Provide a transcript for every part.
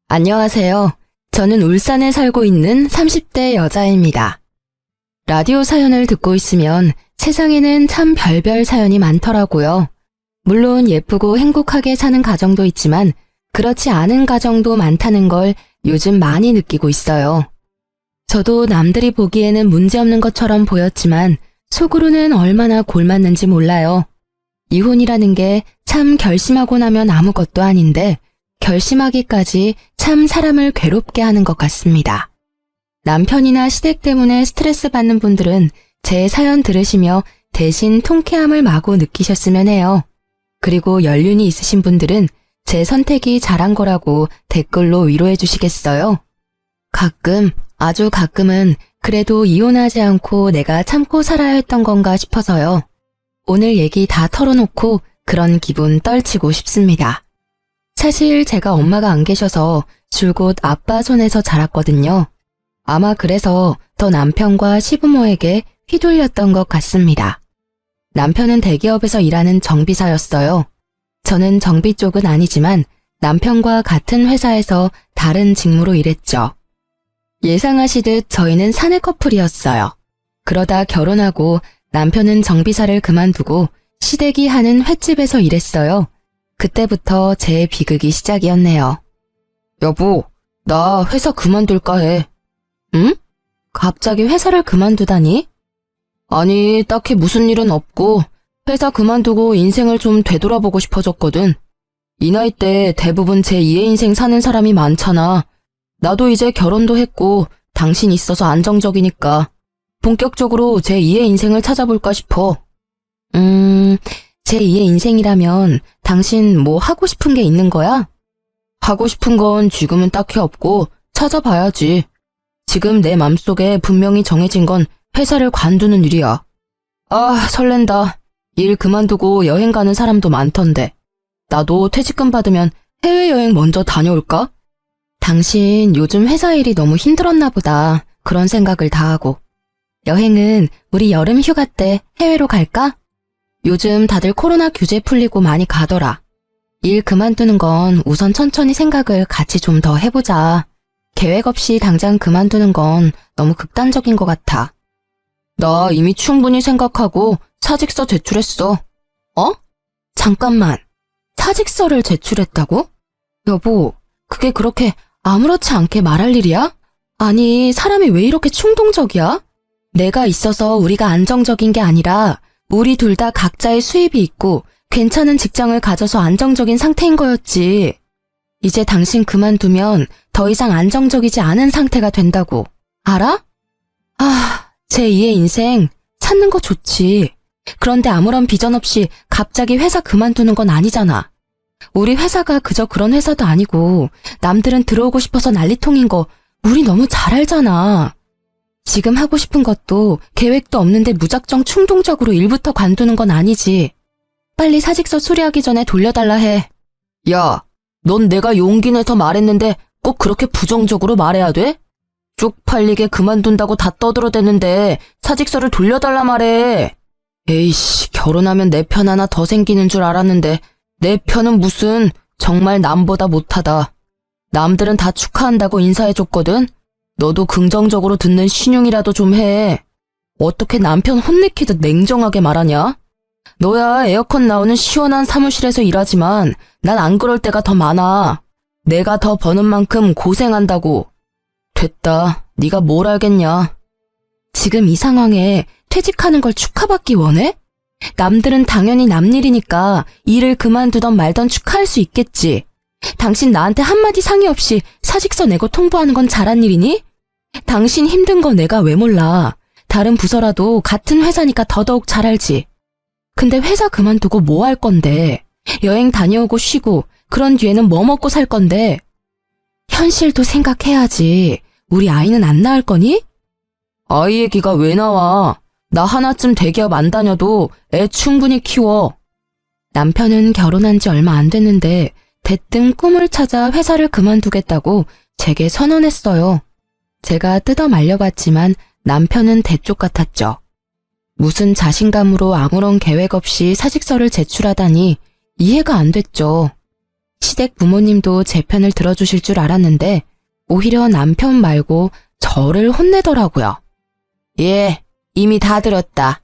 안녕하세요. 저는 울산에 살고 있는 30대 여자입니다. 라디오 사연을 듣고 있으면 세상에는 참 별별 사연이 많더라고요. 물론 예쁘고 행복하게 사는 가정도 있지만 그렇지 않은 가정도 많다는 걸 요즘 많이 느끼고 있어요. 저도 남들이 보기에는 문제없는 것처럼 보였지만 속으로는 얼마나 골맞는지 몰라요. 이혼이라는 게 참 결심하고 나면 아무것도 아닌데 결심하기까지 참 사람을 괴롭게 하는 것 같습니다. 남편이나 시댁 때문에 스트레스 받는 분들은 제 사연 들으시며 대신 통쾌함을 마구 느끼셨으면 해요. 그리고 연륜이 있으신 분들은 제 선택이 잘한 거라고 댓글로 위로해 주시겠어요? 가끔, 아주 가끔은 그래도 이혼하지 않고 내가 참고 살아야 했던 건가 싶어서요. 오늘 얘기 다 털어놓고 그런 기분 떨치고 싶습니다. 사실 제가 엄마가 안 계셔서 줄곧 아빠 손에서 자랐거든요. 아마 그래서 더 남편과 시부모에게 휘둘렸던 것 같습니다. 남편은 대기업에서 일하는 정비사였어요. 저는 정비 쪽은 아니지만 남편과 같은 회사에서 다른 직무로 일했죠. 예상하시듯 저희는 사내 커플이었어요. 그러다 결혼하고 남편은 정비사를 그만두고 시댁이 하는 횟집에서 일했어요. 그때부터 제 비극이 시작이었네요. 여보, 나 회사 그만둘까 해. 응? 갑자기 회사를 그만두다니? 아니, 딱히 무슨 일은 없고 회사 그만두고 인생을 좀 되돌아보고 싶어졌거든. 이 나이 때 대부분 제2의 인생 사는 사람이 많잖아. 나도 이제 결혼도 했고 당신 있어서 안정적이니까 본격적으로 제2의 인생을 찾아볼까 싶어. 제2의 인생이라면 당신 뭐 하고 싶은 게 있는 거야? 하고 싶은 건 지금은 딱히 없고 찾아봐야지. 지금 내 맘속에 분명히 정해진 건 회사를 관두는 일이야. 아, 설렌다. 일 그만두고 여행 가는 사람도 많던데. 나도 퇴직금 받으면 해외여행 먼저 다녀올까? 당신 요즘 회사 일이 너무 힘들었나 보다. 그런 생각을 다 하고. 여행은 우리 여름 휴가 때 해외로 갈까? 요즘 다들 코로나 규제 풀리고 많이 가더라. 일 그만두는 건 우선 천천히 생각을 같이 좀 더 해보자. 계획 없이 당장 그만두는 건 너무 극단적인 것 같아. 나 이미 충분히 생각하고 사직서 제출했어. 어? 잠깐만. 사직서를 제출했다고? 여보, 그게 그렇게 아무렇지 않게 말할 일이야? 아니, 사람이 왜 이렇게 충동적이야? 내가 있어서 우리가 안정적인 게 아니라 우리 둘 다 각자의 수입이 있고 괜찮은 직장을 가져서 안정적인 상태인 거였지. 이제 당신 그만두면 더 이상 안정적이지 않은 상태가 된다고. 알아? 아, 제2의 인생 찾는 거 좋지. 그런데 아무런 비전 없이 갑자기 회사 그만두는 건 아니잖아. 우리 회사가 그저 그런 회사도 아니고 남들은 들어오고 싶어서 난리통인 거 우리 너무 잘 알잖아. 지금 하고 싶은 것도 계획도 없는데 무작정 충동적으로 일부터 관두는 건 아니지. 빨리 사직서 수리하기 전에 돌려달라 해. 야, 넌 내가 용기 내서 말했는데 꼭 그렇게 부정적으로 말해야 돼? 쪽팔리게 그만둔다고 다 떠들어대는데 사직서를 돌려달라 말해. 에이씨, 결혼하면 내 편 하나 더 생기는 줄 알았는데 내 편은 무슨 정말 남보다 못하다. 남들은 다 축하한다고 인사해줬거든. 너도 긍정적으로 듣는 신용이라도 좀 해. 어떻게 남편 혼내키듯 냉정하게 말하냐? 너야 에어컨 나오는 시원한 사무실에서 일하지만 난 안 그럴 때가 더 많아. 내가 더 버는 만큼 고생한다고. 됐다. 네가 뭘 알겠냐. 지금 이 상황에 퇴직하는 걸 축하받기 원해? 남들은 당연히 남 일이니까 일을 그만두던 말던 축하할 수 있겠지. 당신 나한테 한마디 상의 없이 사직서 내고 통보하는 건 잘한 일이니? 당신 힘든 거 내가 왜 몰라. 다른 부서라도 같은 회사니까 더더욱 잘 알지. 근데 회사 그만두고 뭐 할 건데? 여행 다녀오고 쉬고 그런 뒤에는 뭐 먹고 살 건데? 현실도 생각해야지. 우리 아이는 안 낳을 거니? 아이 얘기가 왜 나와. 나 하나쯤 대기업 안 다녀도 애 충분히 키워. 남편은 결혼한 지 얼마 안 됐는데 대뜸 꿈을 찾아 회사를 그만두겠다고 제게 선언했어요. 제가 뜯어 말려봤지만 남편은 대쪽 같았죠. 무슨 자신감으로 아무런 계획 없이 사직서를 제출하다니 이해가 안 됐죠. 시댁 부모님도 제 편을 들어주실 줄 알았는데 오히려 남편 말고 저를 혼내더라고요. 예, 이미 다 들었다.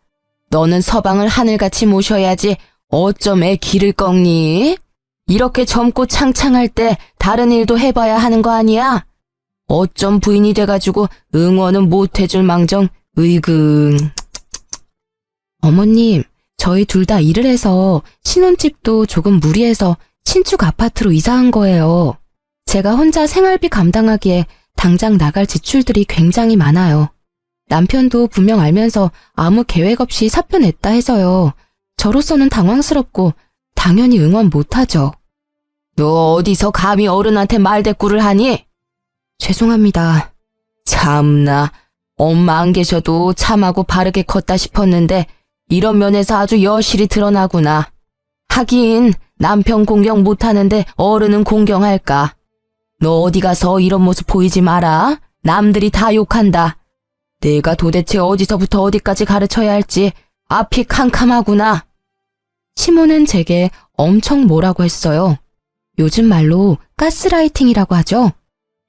너는 서방을 하늘같이 모셔야지 어쩜 애 기를 꺾니? 이렇게 젊고 창창할 때 다른 일도 해봐야 하는 거 아니야? 어쩜 부인이 돼가지고 응원은 못 해줄 망정, 으이그. 어머님, 저희 둘 다 일을 해서 신혼집도 조금 무리해서 신축 아파트로 이사한 거예요. 제가 혼자 생활비 감당하기에 당장 나갈 지출들이 굉장히 많아요. 남편도 분명 알면서 아무 계획 없이 사표 냈다 해서요. 저로서는 당황스럽고 당연히 응원 못하죠. 너 어디서 감히 어른한테 말대꾸를 하니? 죄송합니다. 참나, 엄마 안 계셔도 참하고 바르게 컸다 싶었는데 이런 면에서 아주 여실히 드러나구나. 하긴 남편 공경 못하는데 어른은 공경할까. 너 어디 가서 이런 모습 보이지 마라. 남들이 다 욕한다. 내가 도대체 어디서부터 어디까지 가르쳐야 할지 앞이 캄캄하구나. 시모는 제게 엄청 뭐라고 했어요. 요즘 말로 가스라이팅이라고 하죠.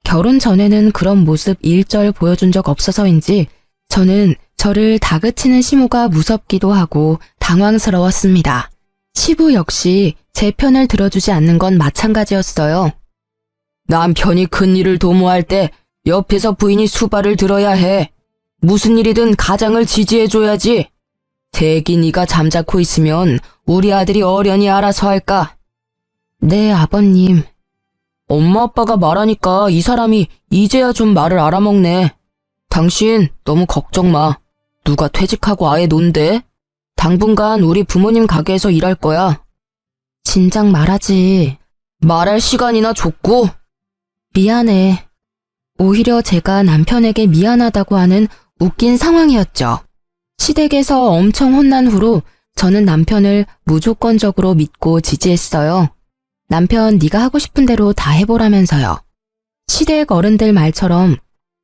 결혼 전에는 그런 모습 일절 보여준 적 없어서인지 저는 저를 다그치는 시모가 무섭기도 하고 당황스러웠습니다. 시부 역시 제 편을 들어주지 않는 건 마찬가지였어요. 남편이 큰일을 도모할 때 옆에서 부인이 수발을 들어야 해. 무슨 일이든 가장을 지지해줘야지. 대기 네가 잠자코 있으면 우리 아들이 어련히 알아서 할까? 네, 아버님. 엄마 아빠가 말하니까 이 사람이 이제야 좀 말을 알아먹네. 당신 너무 걱정 마. 누가 퇴직하고 아예 논대? 당분간 우리 부모님 가게에서 일할 거야. 진작 말하지. 말할 시간이나 줬고. 미안해. 오히려 제가 남편에게 미안하다고 하는 웃긴 상황이었죠. 시댁에서 엄청 혼난 후로 저는 남편을 무조건적으로 믿고 지지했어요. 남편 네가 하고 싶은 대로 다 해보라면서요. 시댁 어른들 말처럼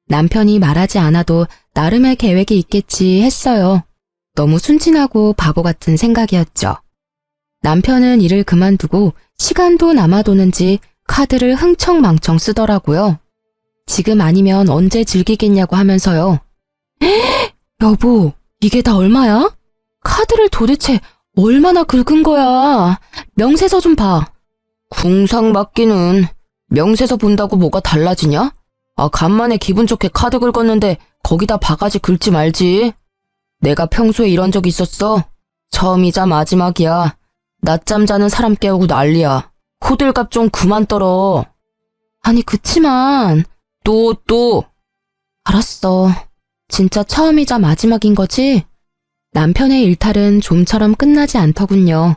남편이 말하지 않아도 나름의 계획이 있겠지 했어요. 너무 순진하고 바보 같은 생각이었죠. 남편은 일을 그만두고 시간도 남아도는지 카드를 흥청망청 쓰더라고요. 지금 아니면 언제 즐기겠냐고 하면서요. 여보, 이게 다 얼마야? 카드를 도대체 얼마나 긁은 거야? 명세서 좀 봐. 궁상 맞기는 명세서 본다고 뭐가 달라지냐? 아, 간만에 기분 좋게 카드 긁었는데 거기다 바가지 긁지 말지. 내가 평소에 이런 적 있었어? 처음이자 마지막이야. 낮잠 자는 사람 깨우고 난리야. 호들갑 좀 그만 떨어. 아니, 그치만 또. 알았어. 진짜 처음이자 마지막인 거지? 남편의 일탈은 좀처럼 끝나지 않더군요.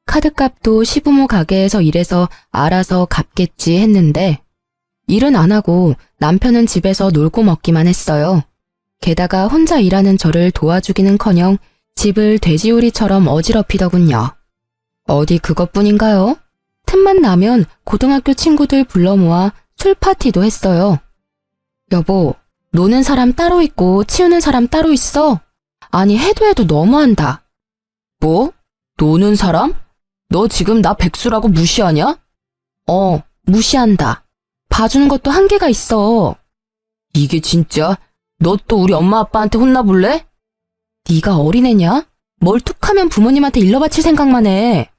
카드값도 시부모 가게에서 일해서 알아서 갚겠지 했는데 일은 안 하고 남편은 집에서 놀고 먹기만 했어요. 게다가 혼자 일하는 저를 도와주기는커녕 집을 돼지우리처럼 어지럽히더군요. 어디 그것뿐인가요? 틈만 나면 고등학교 친구들 불러 모아 술 파티도 했어요. 여보, 노는 사람 따로 있고 치우는 사람 따로 있어? 아니, 해도 너무한다. 뭐? 노는 사람? 너 지금 나 백수라고 무시하냐? 무시한다. 봐주는 것도 한계가 있어. 이게 진짜? 너 또 우리 엄마 아빠한테 혼나볼래? 네가 어린애냐? 뭘 툭하면 부모님한테 일러 바칠 생각만 해.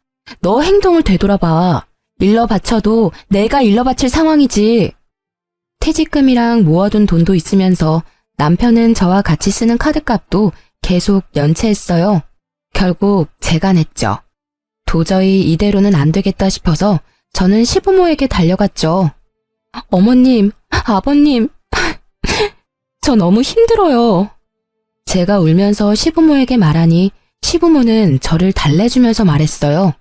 너 행동을 되돌아봐. 일러 바쳐도 내가 일러 바칠 상황이지. 퇴직금이랑 모아둔 돈도 있으면서 남편은 저와 같이 쓰는 카드값도 계속 연체했어요. 결국 제가 냈죠. 도저히 이대로는 안 되겠다 싶어서 저는 시부모에게 달려갔죠. 어머님, 아버님, 저 너무 힘들어요. 제가 울면서 시부모에게 말하니 시부모는 저를 달래주면서 말했어요.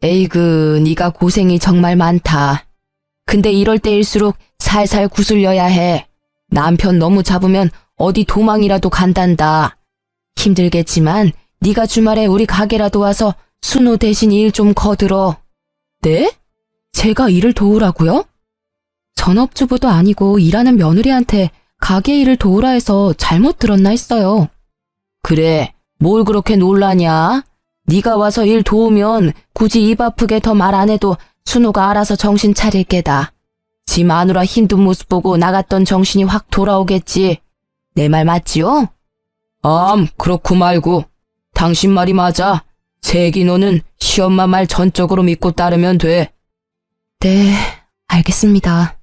에이그, 네가 고생이 정말 많다. 근데 이럴 때일수록 살살 구슬려야 해. 남편 너무 잡으면 어디 도망이라도 간단다. 힘들겠지만 네가 주말에 우리 가게라도 와서 순호 대신 일 좀 거들어. 네? 제가 일을 도우라고요? 전업주부도 아니고 일하는 며느리한테 가게 일을 도우라 해서 잘못 들었나 했어요. 그래, 뭘 그렇게 놀라냐? 네가 와서 일 도우면 굳이 입 아프게 더 말 안 해도 순호가 알아서 정신 차릴 게다. 지 마누라 힘든 모습 보고 나갔던 정신이 확 돌아오겠지. 내 말 맞지요? 그렇고 말고. 당신 말이 맞아. 세기 너는 시엄마 말 전적으로 믿고 따르면 돼. 네, 알겠습니다.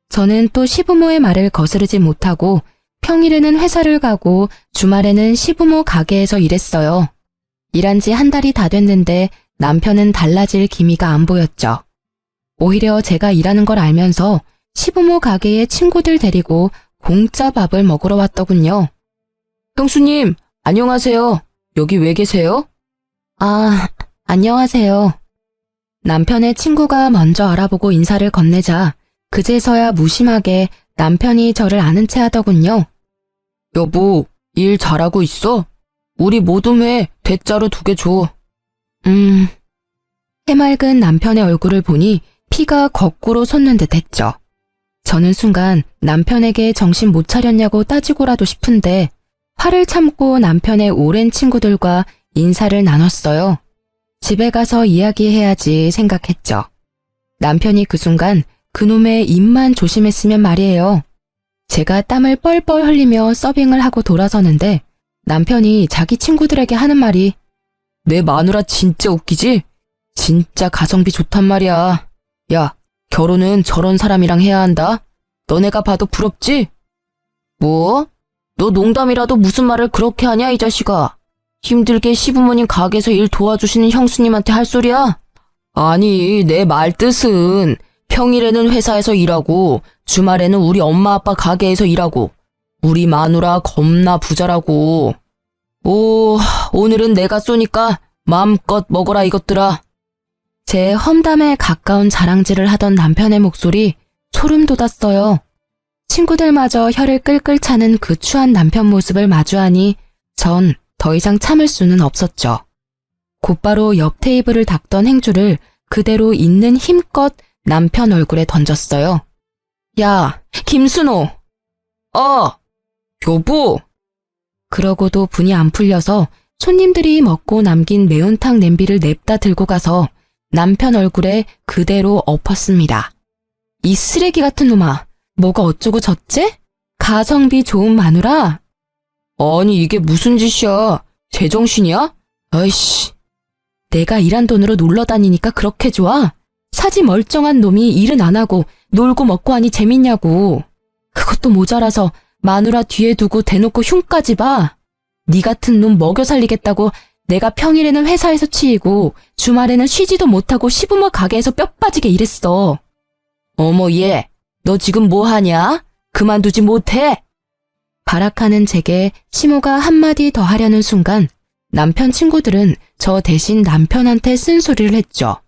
저는 또 시부모의 말을 거스르지 못하고 평일에는 회사를 가고 주말에는 시부모 가게에서 일했어요. 일한 지 한 달이 다 됐는데 남편은 달라질 기미가 안 보였죠. 오히려 제가 일하는 걸 알면서 시부모 가게에 친구들 데리고 공짜 밥을 먹으러 왔더군요. 형수님, 안녕하세요. 여기 왜 계세요? 안녕하세요. 남편의 친구가 먼저 알아보고 인사를 건네자 그제서야 무심하게 남편이 저를 아는 체 하더군요. 여보, 일 잘하고 있어? 우리 모둠에 대자로 2개 줘. 해맑은 남편의 얼굴을 보니 피가 거꾸로 솟는 듯 했죠. 저는 순간 남편에게 정신 못 차렸냐고 따지고라도 싶은데 화를 참고 남편의 오랜 친구들과 인사를 나눴어요. 집에 가서 이야기해야지 생각했죠. 남편이 그 순간 그놈의 입만 조심했으면 말이에요. 제가 땀을 뻘뻘 흘리며 서빙을 하고 돌아서는데 남편이 자기 친구들에게 하는 말이 내 마누라 진짜 웃기지? 진짜 가성비 좋단 말이야. 야, 결혼은 저런 사람이랑 해야 한다. 너네가 봐도 부럽지? 뭐? 너 농담이라도 무슨 말을 그렇게 하냐 이 자식아. 힘들게 시부모님 가게에서 일 도와주시는 형수님한테 할 소리야? 아니, 내 말 뜻은 평일에는 회사에서 일하고 주말에는 우리 엄마 아빠 가게에서 일하고 우리 마누라 겁나 부자라고. 오늘은 내가 쏘니까 마음껏 먹어라 이것들아. 제 험담에 가까운 자랑질을 하던 남편의 목소리 소름 돋았어요. 친구들마저 혀를 끌끌 차는 그 추한 남편 모습을 마주하니 전 더 이상 참을 수는 없었죠. 곧바로 옆 테이블을 닦던 행주를 그대로 있는 힘껏 남편 얼굴에 던졌어요. 야, 김순호! 여보! 그러고도 분이 안 풀려서 손님들이 먹고 남긴 매운탕 냄비를 냅다 들고 가서 남편 얼굴에 그대로 엎었습니다. 이 쓰레기 같은 놈아, 뭐가 어쩌고 저째? 가성비 좋은 마누라? 아니 이게 무슨 짓이야? 제정신이야? 아이씨. 내가 일한 돈으로 놀러 다니니까 그렇게 좋아? 사지 멀쩡한 놈이 일은 안 하고 놀고 먹고 하니 재밌냐고. 그것도 모자라서 마누라 뒤에 두고 대놓고 흉까지 봐. 네 같은 놈 먹여 살리겠다고 내가 평일에는 회사에서 치이고 주말에는 쉬지도 못하고 시부모 가게에서 뼈 빠지게 일했어. 어머 얘, 너 지금 뭐 하냐? 그만두지 못해? 발악하는 제게 시모가 한마디 더 하려는 순간 남편 친구들은 저 대신 남편한테 쓴소리를 했죠.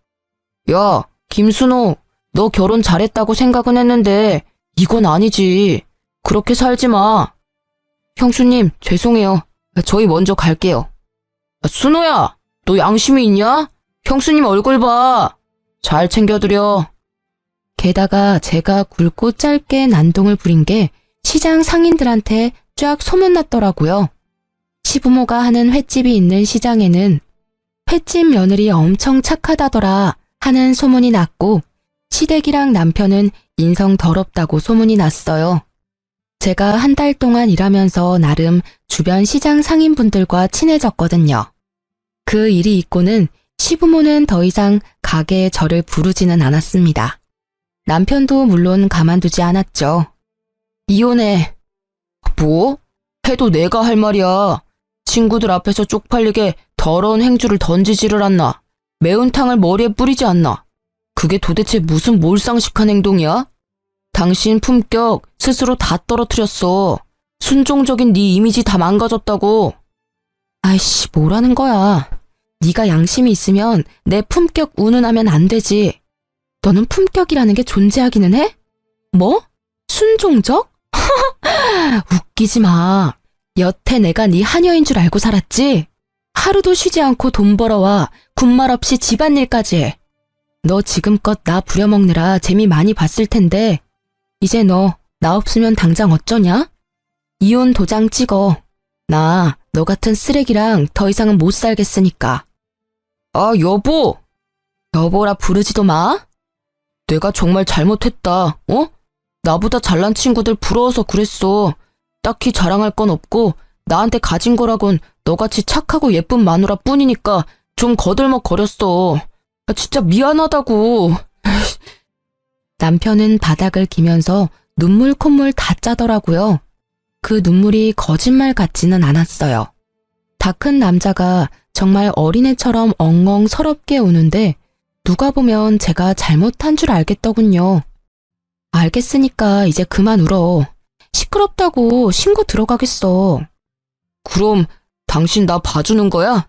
야, 김순호, 너 결혼 잘했다고 생각은 했는데 이건 아니지. 그렇게 살지 마. 형수님, 죄송해요. 저희 먼저 갈게요. 순호야, 너 양심이 있냐? 형수님 얼굴 봐. 잘 챙겨드려. 게다가 제가 굵고 짧게 난동을 부린 게 시장 상인들한테 쫙 소문났더라고요. 시부모가 하는 횟집이 있는 시장에는 횟집 며느리 엄청 착하다더라 하는 소문이 났고 시댁이랑 남편은 인성 더럽다고 소문이 났어요. 제가 한 달 동안 일하면서 나름 주변 시장 상인분들과 친해졌거든요. 그 일이 있고는 시부모는 더 이상 가게에 저를 부르지는 않았습니다. 남편도 물론 가만두지 않았죠. 이혼해. 뭐? 해도 내가 할 말이야. 친구들 앞에서 쪽팔리게 더러운 행주를 던지지를 않나. 매운탕을 머리에 뿌리지 않나. 그게 도대체 무슨 몰상식한 행동이야? 당신 품격 스스로 다 떨어뜨렸어. 순종적인 네 이미지 다 망가졌다고. 아이씨, 뭐라는 거야. 네가 양심이 있으면 내 품격 운운하면 안 되지. 너는 품격이라는 게 존재하기는 해? 뭐? 순종적? 웃기지 마. 여태 내가 네 하녀인 줄 알고 살았지? 하루도 쉬지 않고 돈 벌어와 군말 없이 집안일까지 해. 너 지금껏 나 부려먹느라 재미 많이 봤을 텐데 이제 너 나 없으면 당장 어쩌냐? 이혼 도장 찍어. 나 너 같은 쓰레기랑 더 이상은 못 살겠으니까. 아 여보. 여보라 부르지도 마. 내가 정말 잘못했다, 나보다 잘난 친구들 부러워서 그랬어. 딱히 자랑할 건 없고 나한테 가진 거라곤 너같이 착하고 예쁜 마누라 뿐이니까 좀 거들먹거렸어. 진짜 미안하다고. 남편은 바닥을 기면서 눈물 콧물 다 짜더라고요. 그 눈물이 거짓말 같지는 않았어요. 다 큰 남자가 정말 어린애처럼 엉엉 서럽게 우는데 누가 보면 제가 잘못한 줄 알겠더군요. 알겠으니까 이제 그만 울어. 시끄럽다고 신고 들어가겠어. 그럼 당신 나 봐주는 거야?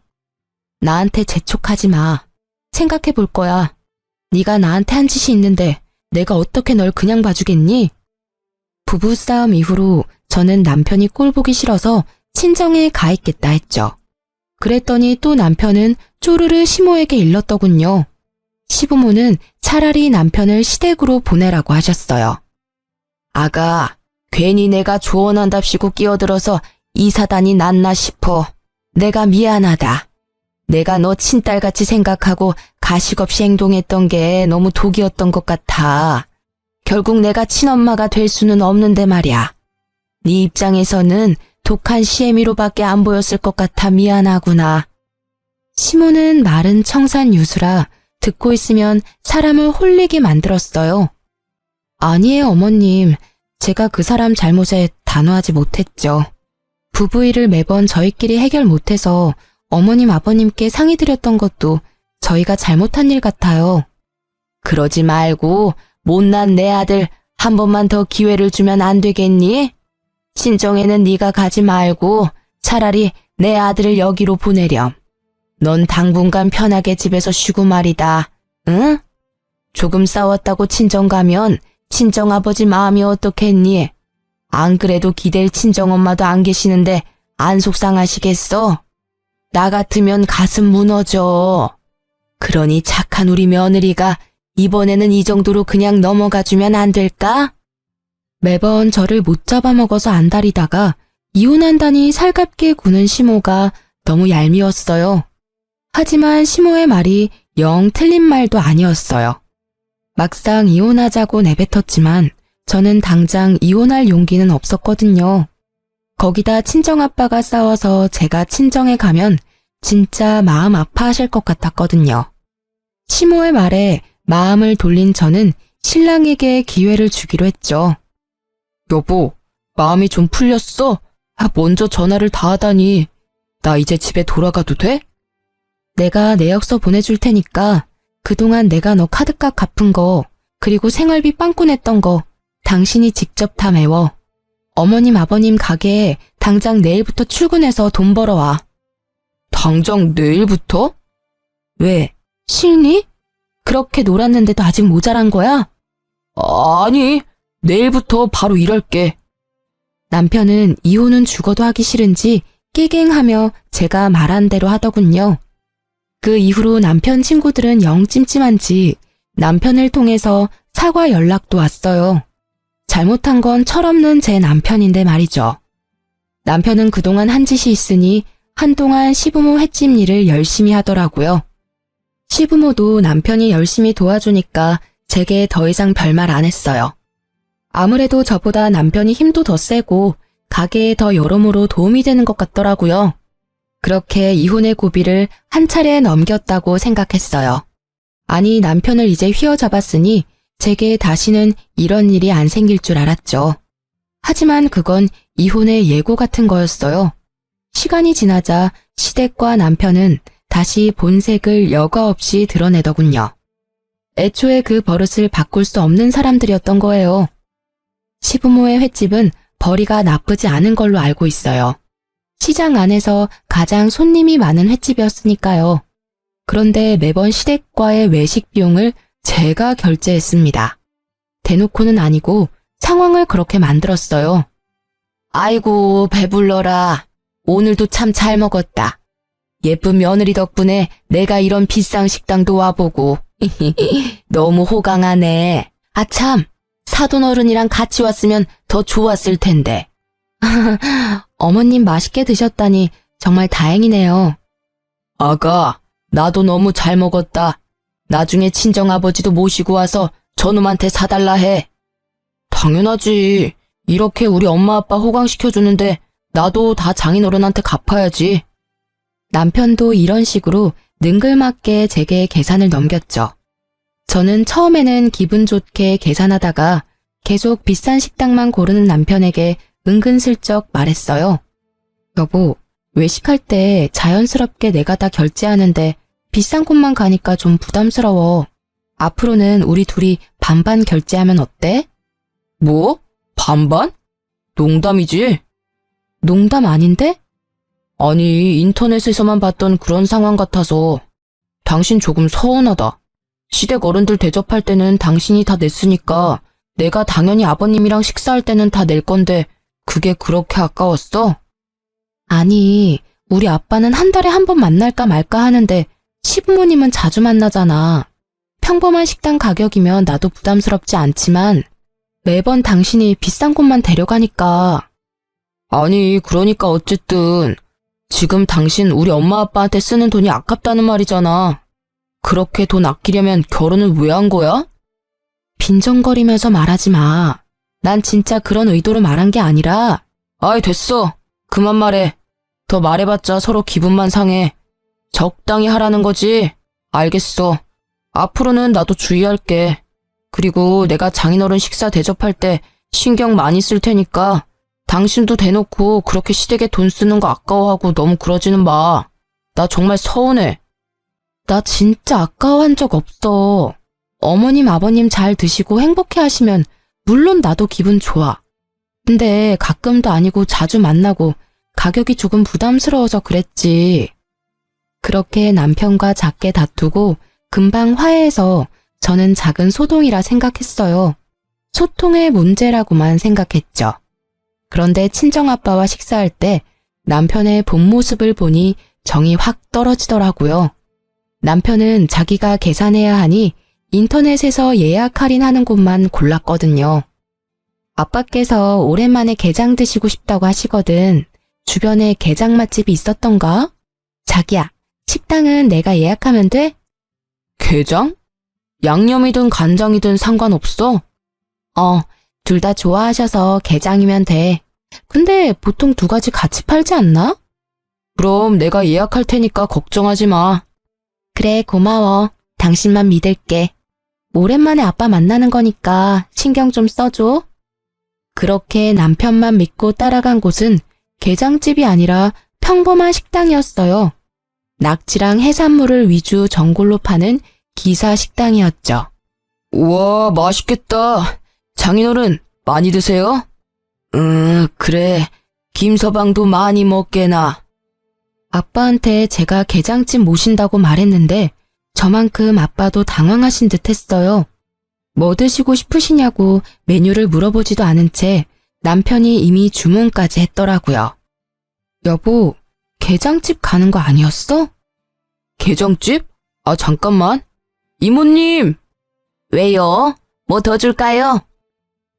나한테 재촉하지 마. 생각해 볼 거야. 네가 나한테 한 짓이 있는데 내가 어떻게 널 그냥 봐주겠니? 부부싸움 이후로 저는 남편이 꼴보기 싫어서 친정에 가 있겠다 했죠. 그랬더니 또 남편은 쪼르르 시모에게 일렀더군요. 시부모는 차라리 남편을 시댁으로 보내라고 하셨어요. 아가, 괜히 내가 조언한답시고 끼어들어서 이 사단이 났나 싶어. 내가 미안하다. 내가 너 친딸같이 생각하고 가식 없이 행동했던 게 너무 독이었던 것 같아. 결국 내가 친엄마가 될 수는 없는데 말이야. 네 입장에서는 독한 시애미로밖에 안 보였을 것 같아 미안하구나. 시모는 말은 청산유수라 듣고 있으면 사람을 홀리게 만들었어요. 아니에요, 어머님. 제가 그 사람 잘못에 단호하지 못했죠. 부부 일을 매번 저희끼리 해결 못해서 어머님, 아버님께 상의드렸던 것도 저희가 잘못한 일 같아요. 그러지 말고 못난 내 아들 한 번만 더 기회를 주면 안 되겠니? 친정에는 네가 가지 말고 차라리 내 아들을 여기로 보내렴. 넌 당분간 편하게 집에서 쉬고 말이다. 응? 조금 싸웠다고 친정 가면 친정아버지 마음이 어떻겠니? 안 그래도 기댈 친정엄마도 안 계시는데 안 속상하시겠어? 나 같으면 가슴 무너져. 그러니 착한 우리 며느리가 이번에는 이 정도로 그냥 넘어가주면 안 될까? 매번 저를 못 잡아먹어서 안달이다가 이혼한다니 살갑게 구는 시모가 너무 얄미웠어요. 하지만 시모의 말이 영 틀린 말도 아니었어요. 막상 이혼하자고 내뱉었지만 저는 당장 이혼할 용기는 없었거든요. 거기다 친정아빠가 싸워서 제가 친정에 가면 진짜 마음 아파하실 것 같았거든요. 시모의 말에 마음을 돌린 저는 신랑에게 기회를 주기로 했죠. 여보, 마음이 좀 풀렸어? 먼저 전화를 다 하다니. 나 이제 집에 돌아가도 돼? 내가 내역서 보내줄 테니까 그동안 내가 너 카드값 갚은 거 그리고 생활비 빵꾸 냈던 거 당신이 직접 다 메워. 어머님 아버님 가게에 당장 내일부터 출근해서 돈 벌어와. 당장 내일부터? 왜? 싫니? 그렇게 놀았는데도 아직 모자란 거야? 아니, 내일부터 바로 일할게. 남편은 이혼은 죽어도 하기 싫은지 깨갱하며 제가 말한 대로 하더군요. 그 이후로 남편 친구들은 영 찜찜한지 남편을 통해서 사과 연락도 왔어요. 잘못한 건 철없는 제 남편인데 말이죠. 남편은 그동안 한 짓이 있으니 한동안 시부모 횟집 일을 열심히 하더라고요. 시부모도 남편이 열심히 도와주니까 제게 더 이상 별말 안 했어요. 아무래도 저보다 남편이 힘도 더 세고 가게에 더 여러모로 도움이 되는 것 같더라고요. 그렇게 이혼의 고비를 한 차례 넘겼다고 생각했어요. 아니, 남편을 이제 휘어잡았으니 제게 다시는 이런 일이 안 생길 줄 알았죠. 하지만 그건 이혼의 예고 같은 거였어요. 시간이 지나자 시댁과 남편은 다시 본색을 여과 없이 드러내더군요. 애초에 그 버릇을 바꿀 수 없는 사람들이었던 거예요. 시부모의 횟집은 벌이가 나쁘지 않은 걸로 알고 있어요. 시장 안에서 가장 손님이 많은 횟집이었으니까요. 그런데 매번 시댁과의 외식 비용을 제가 결제했습니다. 대놓고는 아니고 상황을 그렇게 만들었어요. 아이고, 배불러라. 오늘도 참 잘 먹었다. 예쁜 며느리 덕분에 내가 이런 비싼 식당도 와보고. 너무 호강하네. 아참, 사돈 어른이랑 같이 왔으면 더 좋았을 텐데. 어머님 맛있게 드셨다니 정말 다행이네요. 아가, 나도 너무 잘 먹었다. 나중에 친정아버지도 모시고 와서 저놈한테 사달라 해. 당연하지. 이렇게 우리 엄마 아빠 호강시켜주는데 나도 다 장인어른한테 갚아야지. 남편도 이런 식으로 능글맞게 제게 계산을 넘겼죠. 저는 처음에는 기분 좋게 계산하다가 계속 비싼 식당만 고르는 남편에게 은근슬쩍 말했어요. 여보, 외식할 때 자연스럽게 내가 다 결제하는데 비싼 곳만 가니까 좀 부담스러워. 앞으로는 우리 둘이 반반 결제하면 어때? 뭐? 반반? 농담이지? 농담 아닌데? 아니, 인터넷에서만 봤던 그런 상황 같아서. 당신 조금 서운하다. 시댁 어른들 대접할 때는 당신이 다 냈으니까 내가 당연히 아버님이랑 식사할 때는 다 낼 건데 그게 그렇게 아까웠어? 아니, 우리 아빠는 한 달에 한 번 만날까 말까 하는데 시부모님은 자주 만나잖아. 평범한 식당 가격이면 나도 부담스럽지 않지만 매번 당신이 비싼 곳만 데려가니까. 아니, 그러니까 어쨌든 지금 당신 우리 엄마 아빠한테 쓰는 돈이 아깝다는 말이잖아. 그렇게 돈 아끼려면 결혼을 왜 한 거야? 빈정거리면서 말하지 마. 난 진짜 그런 의도로 말한 게 아니라. 아이, 됐어. 그만 말해. 더 말해봤자 서로 기분만 상해. 적당히 하라는 거지. 알겠어. 앞으로는 나도 주의할게. 그리고 내가 장인어른 식사 대접할 때 신경 많이 쓸 테니까 당신도 대놓고 그렇게 시댁에 돈 쓰는 거 아까워하고 너무 그러지는 마. 나 정말 서운해. 나 진짜 아까워한 적 없어. 어머님, 아버님 잘 드시고 행복해 하시면 물론 나도 기분 좋아. 근데 가끔도 아니고 자주 만나고 가격이 조금 부담스러워서 그랬지. 그렇게 남편과 작게 다투고 금방 화해해서 저는 작은 소동이라 생각했어요. 소통의 문제라고만 생각했죠. 그런데 친정아빠와 식사할 때 남편의 본 모습을 보니 정이 확 떨어지더라고요. 남편은 자기가 계산해야 하니 인터넷에서 예약 할인하는 곳만 골랐거든요. 아빠께서 오랜만에 게장 드시고 싶다고 하시거든. 주변에 게장 맛집이 있었던가? 자기야, 식당은 내가 예약하면 돼? 게장? 양념이든 간장이든 상관없어? 둘 다 좋아하셔서 게장이면 돼. 근데 보통 두 가지 같이 팔지 않나? 그럼 내가 예약할 테니까 걱정하지 마. 그래, 고마워. 당신만 믿을게. 오랜만에 아빠 만나는 거니까 신경 좀 써줘. 그렇게 남편만 믿고 따라간 곳은 게장집이 아니라 평범한 식당이었어요. 낙지랑 해산물을 위주 전골로 파는 기사 식당이었죠. 우와, 맛있겠다. 장인어른, 많이 드세요? 그래. 김서방도 많이 먹게나. 아빠한테 제가 게장집 모신다고 말했는데 저만큼 아빠도 당황하신 듯 했어요. 뭐 드시고 싶으시냐고 메뉴를 물어보지도 않은 채 남편이 이미 주문까지 했더라고요. 여보, 게장집 가는 거 아니었어? 게장집? 아, 잠깐만. 이모님! 왜요? 뭐 더 줄까요?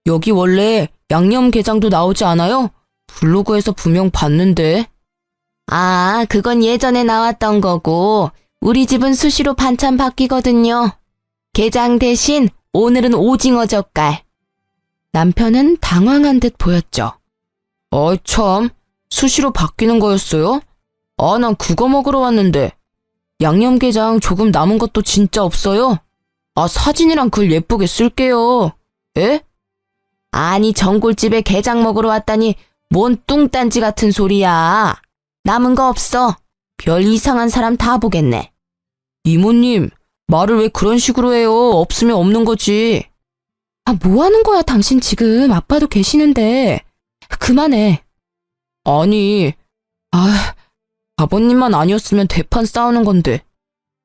여기 원래 양념게장도 나오지 않아요? 블로그에서 분명 봤는데. 아, 그건 예전에 나왔던 거고 우리 집은 수시로 반찬 바뀌거든요. 게장 대신 오늘은 오징어 젓갈. 남편은 당황한 듯 보였죠. 어이 참, 수시로 바뀌는 거였어요? 아, 난 그거 먹으러 왔는데. 양념게장 조금 남은 것도 진짜 없어요? 아, 사진이랑 글 예쁘게 쓸게요. 에? 아니, 전골집에 게장 먹으러 왔다니 뭔 뚱딴지 같은 소리야. 남은 거 없어. 별 이상한 사람 다 보겠네. 이모님, 말을 왜 그런 식으로 해요? 없으면 없는 거지. 아, 뭐 하는 거야, 당신 지금. 아빠도 계시는데. 그만해. 아니, 아버님만 아니었으면 대판 싸우는 건데.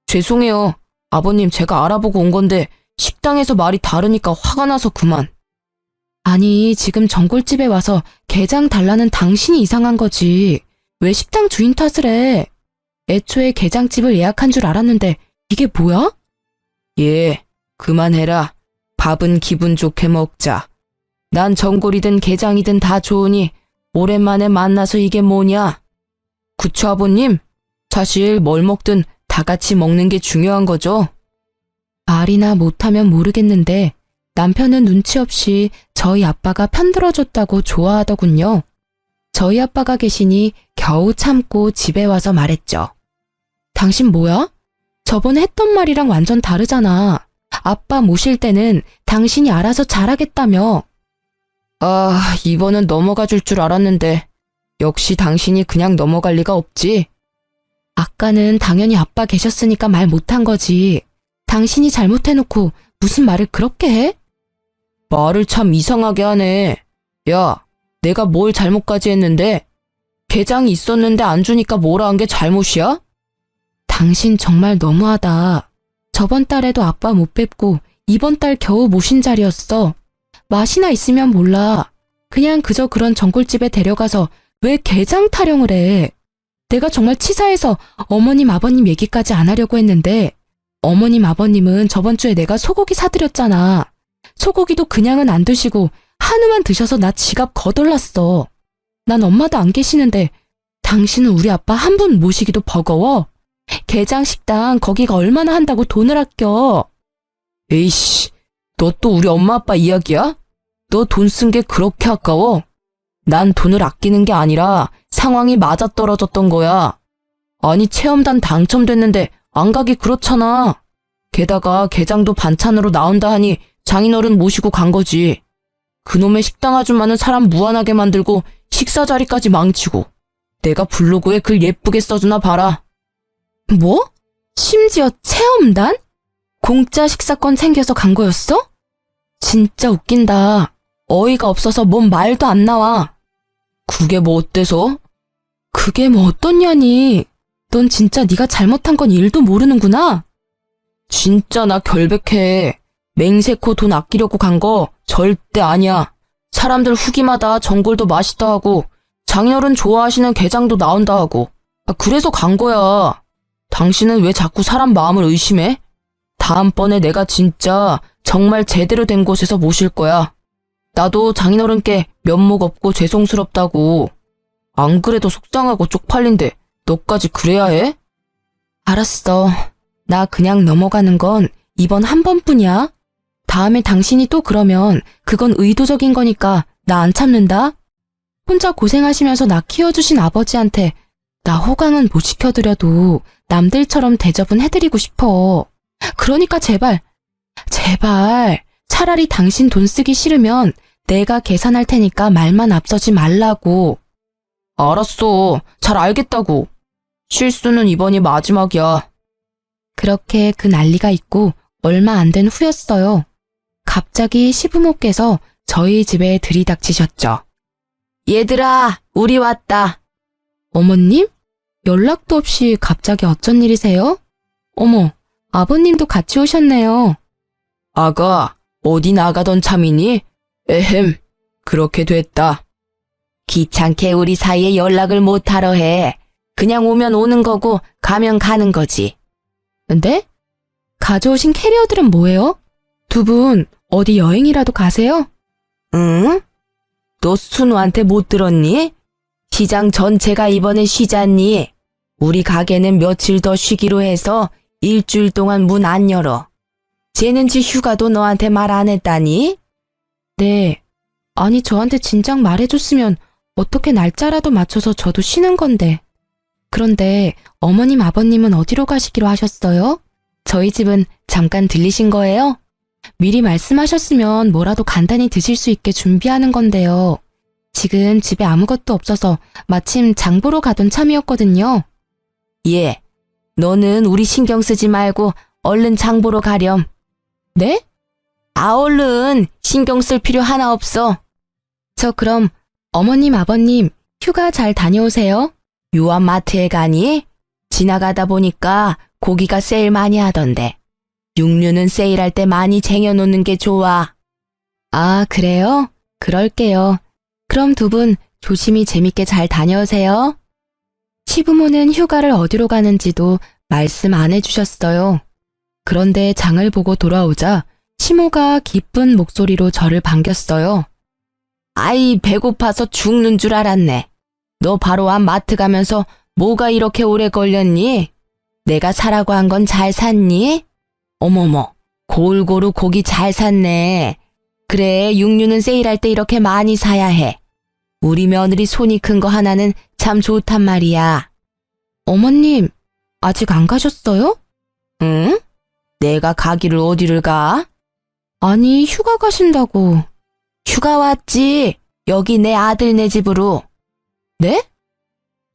죄송해요. 아버님, 제가 알아보고 온 건데 식당에서 말이 다르니까 화가 나서 그만. 아니, 지금 전골집에 와서 게장 달라는 당신이 이상한 거지. 왜 식당 주인 탓을 해? 애초에 게장집을 예약한 줄 알았는데 이게 뭐야? 예, 그만해라. 밥은 기분 좋게 먹자. 난 전골이든 게장이든 다 좋으니 오랜만에 만나서 이게 뭐냐? 그쵸, 아버님? 사실 뭘 먹든 다 같이 먹는 게 중요한 거죠. 말이나 못하면 모르겠는데 남편은 눈치 없이 저희 아빠가 편들어줬다고 좋아하더군요. 저희 아빠가 계시니 겨우 참고 집에 와서 말했죠. 당신 뭐야? 저번에 했던 말이랑 완전 다르잖아. 아빠 모실 때는 당신이 알아서 잘하겠다며. 아, 이번은 넘어가 줄 줄 알았는데 역시 당신이 그냥 넘어갈 리가 없지. 아까는 당연히 아빠 계셨으니까 말 못한 거지. 당신이 잘못해놓고 무슨 말을 그렇게 해? 말을 참 이상하게 하네. 야, 내가 뭘 잘못까지 했는데? 게장이 있었는데 안 주니까 뭐라 한 게 잘못이야? 당신 정말 너무하다. 저번 달에도 아빠 못 뵙고 이번 달 겨우 모신 자리였어. 맛이나 있으면 몰라. 그냥 그저 그런 전골집에 데려가서 왜 게장 타령을 해? 내가 정말 치사해서 어머님 아버님 얘기까지 안 하려고 했는데 어머님 아버님은 저번 주에 내가 소고기 사드렸잖아. 소고기도 그냥은 안 드시고 한우만 드셔서 나 지갑 거덜났어. 난 엄마도 안 계시는데 당신은 우리 아빠 한 분 모시기도 버거워? 게장 식당 거기가 얼마나 한다고 돈을 아껴? 에이씨, 너 또 우리 엄마 아빠 이야기야? 너 돈 쓴 게 그렇게 아까워? 난 돈을 아끼는 게 아니라 상황이 맞아떨어졌던 거야. 아니, 체험단 당첨됐는데 안 가기 그렇잖아. 게다가 게장도 반찬으로 나온다 하니 장인어른 모시고 간 거지. 그놈의 식당 아줌마는 사람 무안하게 만들고 식사 자리까지 망치고. 내가 블로그에 글 예쁘게 써주나 봐라. 뭐? 심지어 체험단? 공짜 식사권 챙겨서 간 거였어? 진짜 웃긴다. 어이가 없어서 뭔 말도 안 나와. 그게 뭐 어때서? 그게 뭐 어떻냐니. 넌 진짜 네가 잘못한 건 일도 모르는구나. 진짜 나 결백해. 맹세코 돈 아끼려고 간 거 절대 아니야. 사람들 후기마다 전골도 맛있다 하고 장인어른 좋아하시는 게장도 나온다 하고. 그래서 간 거야. 당신은 왜 자꾸 사람 마음을 의심해? 다음번에 내가 진짜 정말 제대로 된 곳에서 모실 거야. 나도 장인어른께 면목 없고 죄송스럽다고. 안 그래도 속상하고 쪽팔린데 너까지 그래야 해? 알았어. 나 그냥 넘어가는 건 이번 한 번뿐이야. 다음에 당신이 또 그러면 그건 의도적인 거니까 나 안 참는다. 혼자 고생하시면서 나 키워주신 아버지한테 나 호강은 못 시켜드려도 남들처럼 대접은 해드리고 싶어. 그러니까 제발 차라리 당신 돈 쓰기 싫으면 내가 계산할 테니까 말만 앞서지 말라고. 알았어. 잘 알겠다고. 실수는 이번이 마지막이야. 그렇게 그 난리가 있고 얼마 안 된 후였어요. 갑자기 시부모께서 저희 집에 들이닥치셨죠. 얘들아, 우리 왔다. 어머님? 연락도 없이 갑자기 어쩐 일이세요? 어머, 아버님도 같이 오셨네요. 아가, 어디 나가던 참이니? 에헴, 그렇게 됐다. 귀찮게 우리 사이에 연락을 못하러 해. 그냥 오면 오는 거고 가면 가는 거지. 네? 가져오신 캐리어들은 뭐예요? 두 분 어디 여행이라도 가세요? 응? 너 순우한테 못 들었니? 시장 전체가 이번에 쉬잖니? 우리 가게는 며칠 더 쉬기로 해서 일주일 동안 문 안 열어. 쟤는 지 휴가도 너한테 말 안 했다니? 네. 아니, 저한테 진작 말해줬으면 어떻게 날짜라도 맞춰서 저도 쉬는 건데. 그런데 어머님 아버님은 어디로 가시기로 하셨어요? 저희 집은 잠깐 들리신 거예요? 미리 말씀하셨으면 뭐라도 간단히 드실 수 있게 준비하는 건데요. 지금 집에 아무것도 없어서 마침 장 보러 가던 참이었거든요. 예, 너는 우리 신경 쓰지 말고 얼른 장 보러 가렴. 네? 얼른 신경 쓸 필요 하나 없어. 저 그럼 어머님 아버님 휴가 잘 다녀오세요. 유아 마트에 가니? 지나가다 보니까 고기가 세일 많이 하던데. 육류는 세일할 때 많이 쟁여놓는 게 좋아. 아, 그래요? 그럴게요. 그럼 두 분 조심히 재밌게 잘 다녀오세요. 시부모는 휴가를 어디로 가는지도 말씀 안 해주셨어요. 그런데 장을 보고 돌아오자 시모가 기쁜 목소리로 저를 반겼어요. 아이, 배고파서 죽는 줄 알았네. 너 바로 앞 마트 가면서 뭐가 이렇게 오래 걸렸니? 내가 사라고 한 건 잘 샀니? 어머머, 골고루 고기 잘 샀네. 그래, 육류는 세일할 때 이렇게 많이 사야 해. 우리 며느리 손이 큰 거 하나는 참 좋단 말이야. 어머님, 아직 안 가셨어요? 응? 내가 가기를 어디를 가? 아니, 휴가 가신다고. 휴가 왔지. 여기 내 아들네 집으로. 네?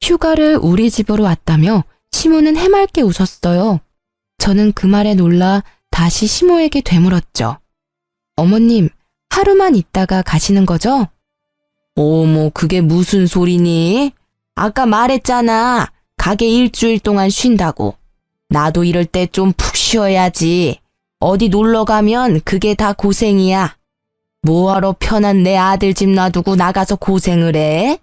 휴가를 우리 집으로 왔다며 시모는 해맑게 웃었어요. 저는 그 말에 놀라 다시 시모에게 되물었죠. 어머님, 하루만 있다가 가시는 거죠? 어머, 그게 무슨 소리니? 아까 말했잖아. 가게 일주일 동안 쉰다고. 나도 이럴 때 좀 푹 쉬어야지. 어디 놀러 가면 그게 다 고생이야. 뭐하러 편한 내 아들 집 놔두고 나가서 고생을 해?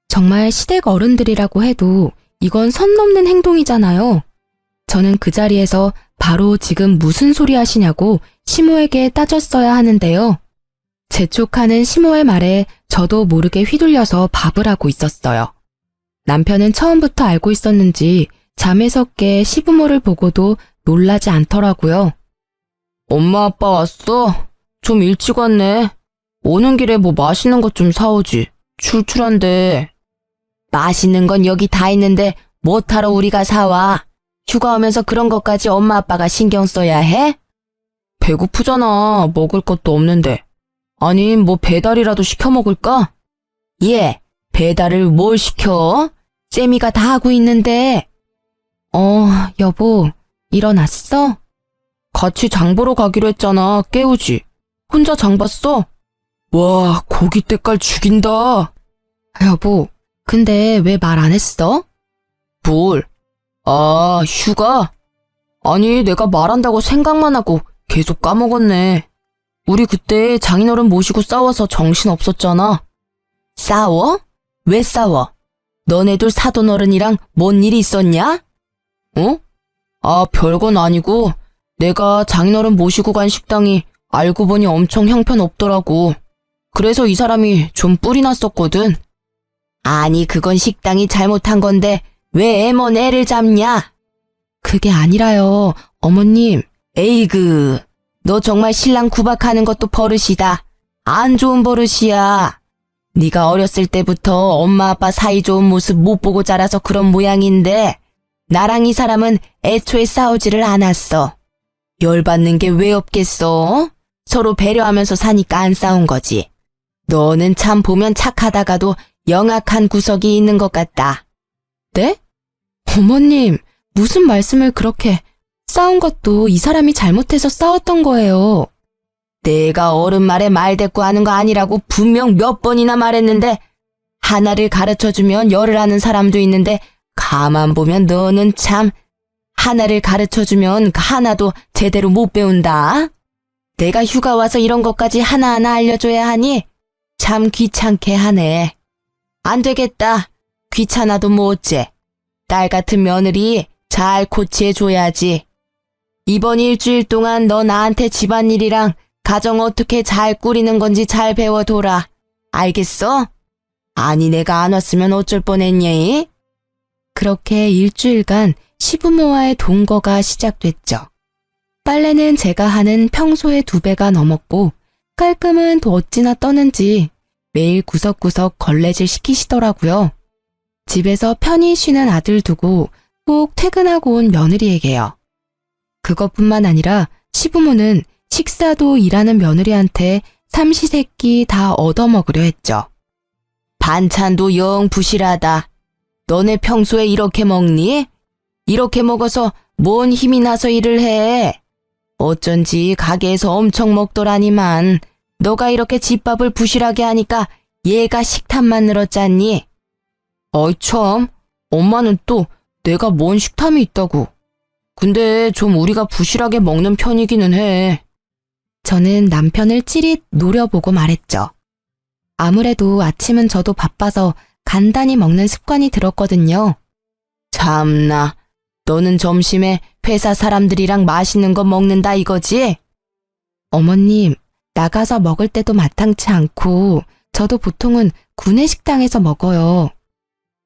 정말 시댁 어른들이라고 해도 이건 선 넘는 행동이잖아요. 저는 그 자리에서 바로 지금 무슨 소리 하시냐고 시모에게 따졌어야 하는데요. 재촉하는 시모의 말에 저도 모르게 휘둘려서 밥을 하고 있었어요. 남편은 처음부터 알고 있었는지 잠에서 깨 시부모를 보고도 놀라지 않더라고요. 엄마 아빠 왔어? 좀 일찍 왔네. 오는 길에 뭐 맛있는 것 좀 사오지. 출출한데. 맛있는 건 여기 다 있는데 뭐하러 우리가 사와? 휴가 오면서 그런 것까지 엄마 아빠가 신경 써야 해? 배고프잖아. 먹을 것도 없는데. 아니, 뭐 배달이라도 시켜 먹을까? 예, 배달을 뭘 시켜? 쌤이가 다 하고 있는데. 여보, 일어났어? 같이 장 보러 가기로 했잖아. 깨우지. 혼자 장 봤어? 와, 고기 때깔 죽인다. 여보, 근데 왜 말 안 했어? 뭘? 아, 휴가? 아니, 내가 말한다고 생각만 하고 계속 까먹었네. 우리 그때 장인어른 모시고 싸워서 정신 없었잖아. 싸워? 왜 싸워? 너네들 사돈어른이랑 뭔 일이 있었냐? 어? 아, 별건 아니고 내가 장인어른 모시고 간 식당이 알고 보니 엄청 형편없더라고. 그래서 이 사람이 좀 뿔이 났었거든. 아니, 그건 식당이 잘못한 건데 왜 애먼 애를 잡냐? 그게 아니라요, 어머님. 에이그, 너 정말 신랑 구박하는 것도 버릇이다. 안 좋은 버릇이야. 네가 어렸을 때부터 엄마 아빠 사이 좋은 모습 못 보고 자라서 그런 모양인데 나랑 이 사람은 애초에 싸우지를 않았어. 열받는 게 왜 없겠어? 서로 배려하면서 사니까 안 싸운 거지. 너는 참 보면 착하다가도 영악한 구석이 있는 것 같다. 네? 어머님, 무슨 말씀을 그렇게... 싸운 것도 이 사람이 잘못해서 싸웠던 거예요. 내가 어른 말에 말대꾸 하는 거 아니라고 분명 몇 번이나 말했는데 하나를 가르쳐주면 열을 하는 사람도 있는데 가만 보면 너는 참 하나를 가르쳐주면 하나도 제대로 못 배운다. 내가 휴가 와서 이런 것까지 하나하나 알려줘야 하니 참 귀찮게 하네. 안 되겠다. 귀찮아도 뭐 어째. 딸 같은 며느리 잘 고치해줘야지. 이번 일주일 동안 너 나한테 집안일이랑 가정 어떻게 잘 꾸리는 건지 잘 배워둬라. 알겠어? 아니, 내가 안 왔으면 어쩔 뻔했니? 그렇게 일주일간 시부모와의 동거가 시작됐죠. 빨래는 제가 하는 평소의 2배가 넘었고 깔끔은 또 어찌나 떠는지 매일 구석구석 걸레질 시키시더라고요. 집에서 편히 쉬는 아들 두고 꼭 퇴근하고 온 며느리에게요. 그것뿐만 아니라 시부모는 식사도 일하는 며느리한테 삼시세끼 다 얻어먹으려 했죠. 반찬도 영 부실하다. 너네 평소에 이렇게 먹니? 이렇게 먹어서 뭔 힘이 나서 일을 해? 어쩐지 가게에서 엄청 먹더라니만 너가 이렇게 집밥을 부실하게 하니까 얘가 식탐만 늘었잖니? 어이 참, 엄마는 또 내가 뭔 식탐이 있다고. 근데 좀 우리가 부실하게 먹는 편이기는 해. 저는 남편을 찌릿 노려보고 말했죠. 아무래도 아침은 저도 바빠서 간단히 먹는 습관이 들었거든요. 참나, 너는 점심에 회사 사람들이랑 맛있는 거 먹는다 이거지? 어머님, 나가서 먹을 때도 마땅치 않고 저도 보통은 구내식당에서 먹어요.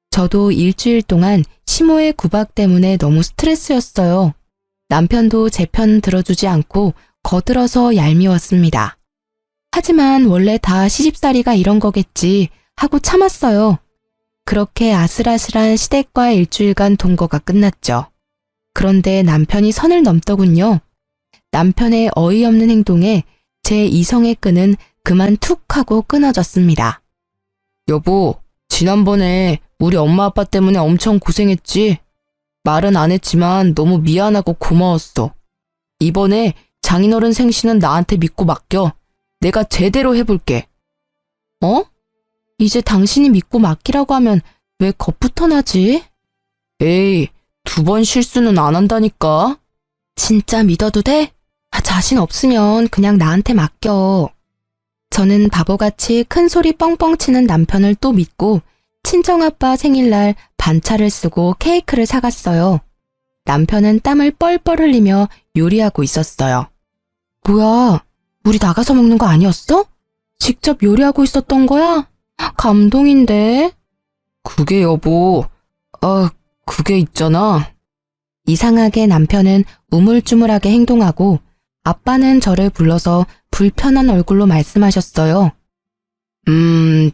저도 일주일 동안 시모의 구박 때문에 너무 스트레스였어요. 남편도 제 편 들어주지 않고 거들어서 얄미웠습니다. 하지만 원래 다 시집살이가 이런 거겠지 하고 참았어요. 그렇게 아슬아슬한 시댁과 일주일간 동거가 끝났죠. 그런데 남편이 선을 넘더군요. 남편의 어이없는 행동에 제 이성의 끈은 그만 툭 하고 끊어졌습니다. 여보, 지난번에 우리 엄마 아빠 때문에 엄청 고생했지? 말은 안 했지만 너무 미안하고 고마웠어. 이번에 장인어른 생신은 나한테 믿고 맡겨. 내가 제대로 해볼게. 어? 이제 당신이 믿고 맡기라고 하면 왜 겁부터 나지? 에이, 2번 실수는 안 한다니까. 진짜 믿어도 돼? 자신 없으면 그냥 나한테 맡겨. 저는 바보같이 큰 소리 뻥뻥 치는 남편을 또 믿고 친정아빠 생일날 반차를 쓰고 케이크를 사갔어요. 남편은 땀을 뻘뻘 흘리며 요리하고 있었어요. 뭐야, 우리 나가서 먹는 거 아니었어? 직접 요리하고 있었던 거야? 감동인데? 그게 여보, 그게 있잖아. 이상하게 남편은 우물쭈물하게 행동하고 아빠는 저를 불러서 불편한 얼굴로 말씀하셨어요.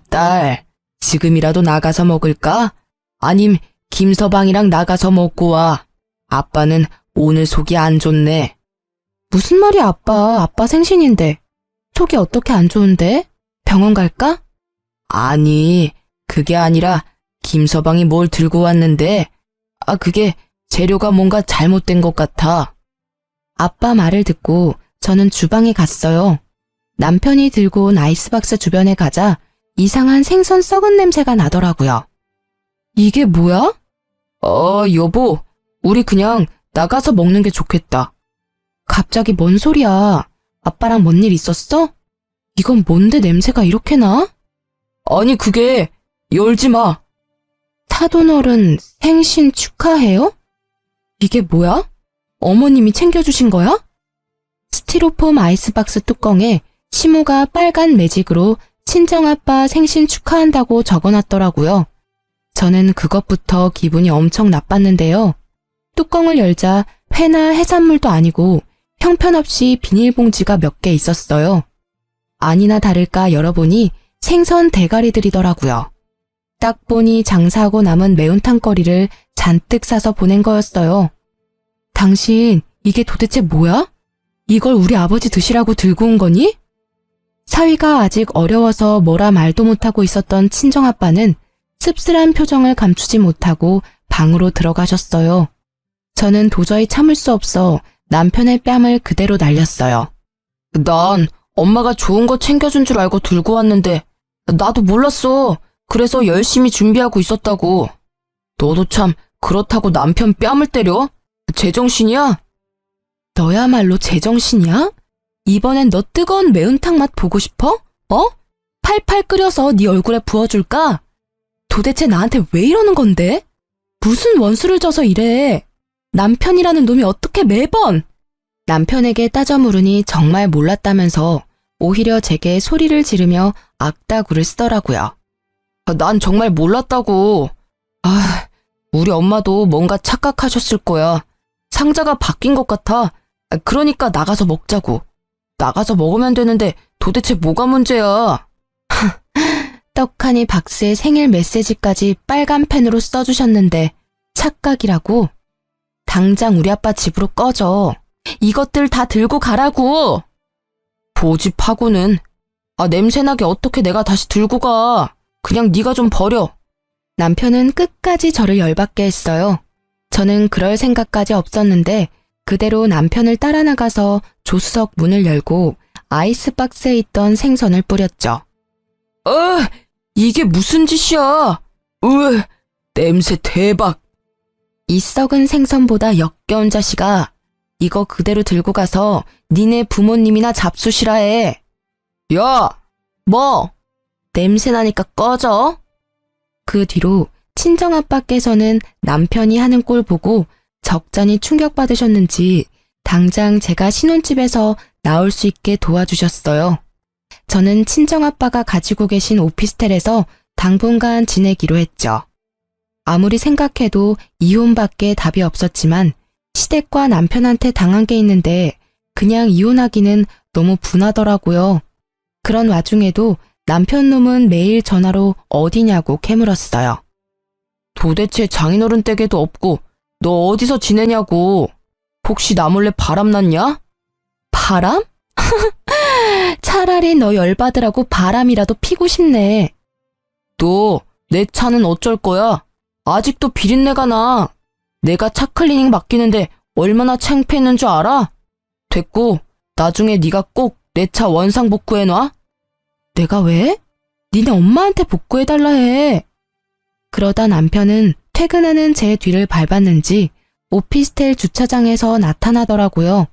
딸, 지금이라도 나가서 먹을까? 아님 김서방이랑 나가서 먹고 와. 아빠는 오늘 속이 안 좋네. 무슨 말이야, 아빠. 아빠 생신인데. 속이 어떻게 안 좋은데? 병원 갈까? 아니, 그게 아니라 김서방이 뭘 들고 왔는데, 그게 재료가 뭔가 잘못된 것 같아. 아빠 말을 듣고 저는 주방에 갔어요. 남편이 들고 온 아이스박스 주변에 가자 이상한 생선 썩은 냄새가 나더라고요. 이게 뭐야? 여보, 우리 그냥 나가서 먹는 게 좋겠다. 갑자기 뭔 소리야? 아빠랑 뭔 일 있었어? 이건 뭔데 냄새가 이렇게 나? 아니, 그게 열지 마. 사돈어른 생신 축하해요? 이게 뭐야? 어머님이 챙겨주신 거야? 스티로폼 아이스박스 뚜껑에 시모가 빨간 매직으로 친정아빠 생신 축하한다고 적어놨더라고요. 저는 그것부터 기분이 엄청 나빴는데요. 뚜껑을 열자 회나 해산물도 아니고 형편없이 비닐봉지가 몇 개 있었어요. 아니나 다를까 열어보니 생선 대가리들이더라고요. 딱 보니 장사하고 남은 매운탕거리를 잔뜩 싸서 보낸 거였어요. 당신, 이게 도대체 뭐야? 이걸 우리 아버지 드시라고 들고 온 거니? 사위가 아직 어려워서 뭐라 말도 못하고 있었던 친정아빠는 씁쓸한 표정을 감추지 못하고 방으로 들어가셨어요. 저는 도저히 참을 수 없어 남편의 뺨을 그대로 날렸어요. 난 엄마가 좋은 거 챙겨준 줄 알고 들고 왔는데 나도 몰랐어. 그래서 열심히 준비하고 있었다고. 너도 참 그렇다고 남편 뺨을 때려? 제정신이야? 너야말로 제정신이야? 이번엔 너 뜨거운 매운탕 맛 보고 싶어? 팔팔 끓여서 네 얼굴에 부어줄까? 도대체 나한테 왜 이러는 건데? 무슨 원수를 져서 이래? 남편이라는 놈이 어떻게 매번? 남편에게 따져 물으니 정말 몰랐다면서 오히려 제게 소리를 지르며 악다구를 쓰더라고요. 난 정말 몰랐다고. 우리 엄마도 뭔가 착각하셨을 거야. 상자가 바뀐 것 같아. 그러니까 나가서 먹자고. 나가서 먹으면 되는데 도대체 뭐가 문제야? 떡하니 박스에 생일 메시지까지 빨간 펜으로 써주셨는데 착각이라고? 당장 우리 아빠 집으로 꺼져. 이것들 다 들고 가라고. 보집하고는. 냄새나게 어떻게 내가 다시 들고 가. 그냥 네가 좀 버려. 남편은 끝까지 저를 열받게 했어요. 저는 그럴 생각까지 없었는데 그대로 남편을 따라 나가서 조수석 문을 열고 아이스박스에 있던 생선을 뿌렸죠. 이게 무슨 짓이야? 냄새 대박. 이 썩은 생선보다 역겨운 자식아. 이거 그대로 들고 가서 니네 부모님이나 잡수시라 해. 야! 뭐? 냄새나니까 꺼져. 그 뒤로 친정아빠께서는 남편이 하는 꼴 보고 적잖이 충격받으셨는지 당장 제가 신혼집에서 나올 수 있게 도와주셨어요. 저는 친정아빠가 가지고 계신 오피스텔에서 당분간 지내기로 했죠. 아무리 생각해도 이혼밖에 답이 없었지만 시댁과 남편한테 당한 게 있는데 그냥 이혼하기는 너무 분하더라고요. 그런 와중에도 남편 놈은 매일 전화로 어디냐고 캐물었어요. 도대체 장인어른 댁에도 없고 너 어디서 지내냐고. 혹시 나 몰래 바람 났냐? 바람? 차라리 너 열받으라고 바람이라도 피고 싶네. 너 내 차는 어쩔 거야? 아직도 비린내가 나. 내가 차 클리닝 맡기는데 얼마나 창피했는 줄 알아? 됐고 나중에 네가 꼭 내 차 원상 복구해놔. 내가 왜? 니네 엄마한테 복구해달라 해. 그러다 남편은 퇴근하는 제 뒤를 밟았는지 오피스텔 주차장에서 나타나더라고요.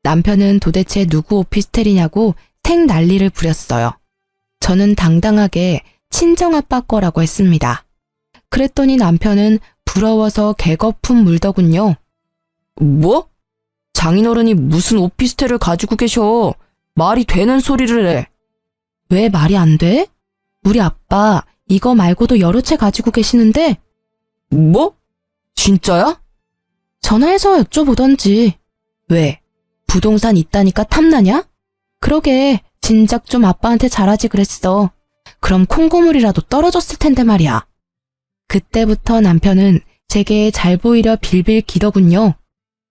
남편은 도대체 누구 오피스텔이냐고 생 난리를 부렸어요. 저는 당당하게 친정아빠 거라고 했습니다. 그랬더니 남편은 부러워서 개거품 물더군요. 뭐? 장인어른이 무슨 오피스텔을 가지고 계셔. 말이 되는 소리를 해. 왜 말이 안 돼? 우리 아빠 이거 말고도 여러 채 가지고 계시는데. 뭐? 진짜야? 전화해서 여쭤보던지. 왜? 부동산 있다니까 탐나냐? 그러게 진작 좀 아빠한테 잘하지 그랬어. 그럼 콩고물이라도 떨어졌을 텐데 말이야. 그때부터 남편은 제게 잘 보이려 빌빌 기더군요.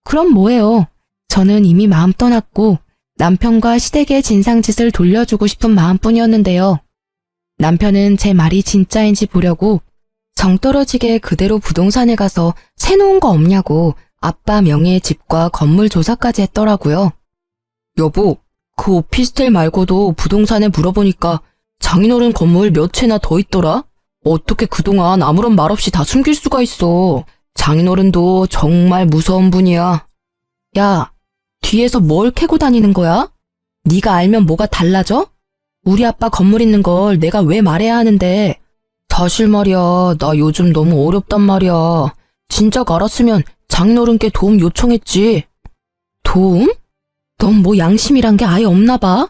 그럼 뭐예요? 저는 이미 마음 떠났고 남편과 시댁의 진상짓을 돌려주고 싶은 마음뿐이었는데요. 남편은 제 말이 진짜인지 보려고 정 떨어지게 그대로 부동산에 가서 새놓은 거 없냐고 아빠 명의의 집과 건물 조사까지 했더라고요. 여보, 그 오피스텔 말고도 부동산에 물어보니까 장인어른 건물 몇 채나 더 있더라? 어떻게 그동안 아무런 말 없이 다 숨길 수가 있어. 장인어른도 정말 무서운 분이야. 야, 뒤에서 뭘 캐고 다니는 거야? 네가 알면 뭐가 달라져? 우리 아빠 건물 있는 걸 내가 왜 말해야 하는데. 사실 말이야, 나 요즘 너무 어렵단 말이야. 진작 알았으면 장인어른께 도움 요청했지. 도움? 넌 뭐 양심이란 게 아예 없나 봐?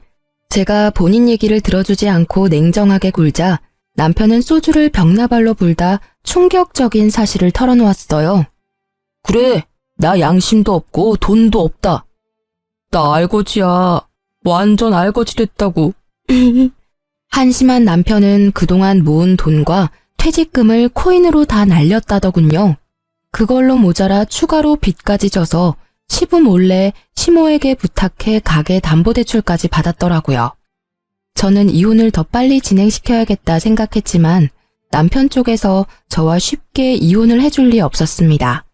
제가 본인 얘기를 들어주지 않고 냉정하게 굴자 남편은 소주를 벽나발로 불다 충격적인 사실을 털어놓았어요. 그래, 나 양심도 없고 돈도 없다. 나 알거지야. 완전 알거지 됐다고. 한심한 남편은 그동안 모은 돈과 퇴직금을 코인으로 다 날렸다더군요. 그걸로 모자라 추가로 빚까지 져서 시부 몰래 시모에게 부탁해 가게 담보대출까지 받았더라고요. 저는 이혼을 더 빨리 진행시켜야겠다 생각했지만 남편 쪽에서 저와 쉽게 이혼을 해줄 리 없었습니다.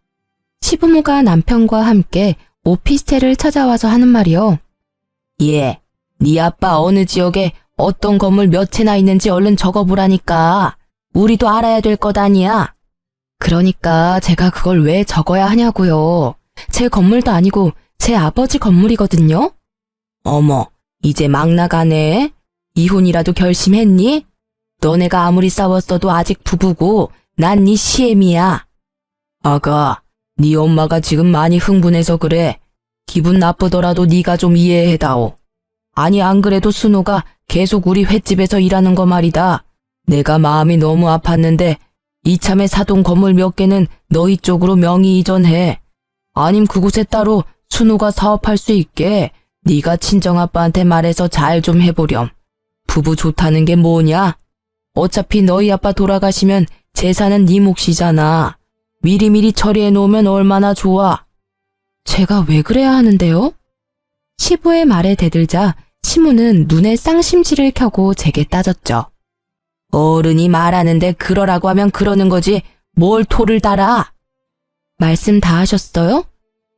시부모가 남편과 함께 오피스텔을 찾아와서 하는 말이요. 예, 네 아빠 어느 지역에 어떤 건물 몇 채나 있는지 얼른 적어보라니까. 우리도 알아야 될 것 아니야. 그러니까 제가 그걸 왜 적어야 하냐고요. 제 건물도 아니고 제 아버지 건물이거든요. 어머, 이제 막 나가네. 이혼이라도 결심했니? 너네가 아무리 싸웠어도 아직 부부고 난 네 시애미야. 아가, 네 엄마가 지금 많이 흥분해서 그래. 기분 나쁘더라도 네가 좀 이해해다오. 아니 안 그래도 순호가 계속 우리 횟집에서 일하는 거 말이다. 내가 마음이 너무 아팠는데 이참에 사돈 건물 몇 개는 너희 쪽으로 명의 이전해. 아님 그곳에 따로 순호가 사업할 수 있게 네가 친정아빠한테 말해서 잘 좀 해보렴. 부부 좋다는 게 뭐냐? 어차피 너희 아빠 돌아가시면 재산은 네 몫이잖아. 미리미리 처리해 놓으면 얼마나 좋아. 제가 왜 그래야 하는데요? 시부의 말에 대들자 시무는 눈에 쌍심지를 켜고 제게 따졌죠. 어른이 말하는데 그러라고 하면 그러는 거지 뭘 토를 달아. 말씀 다 하셨어요?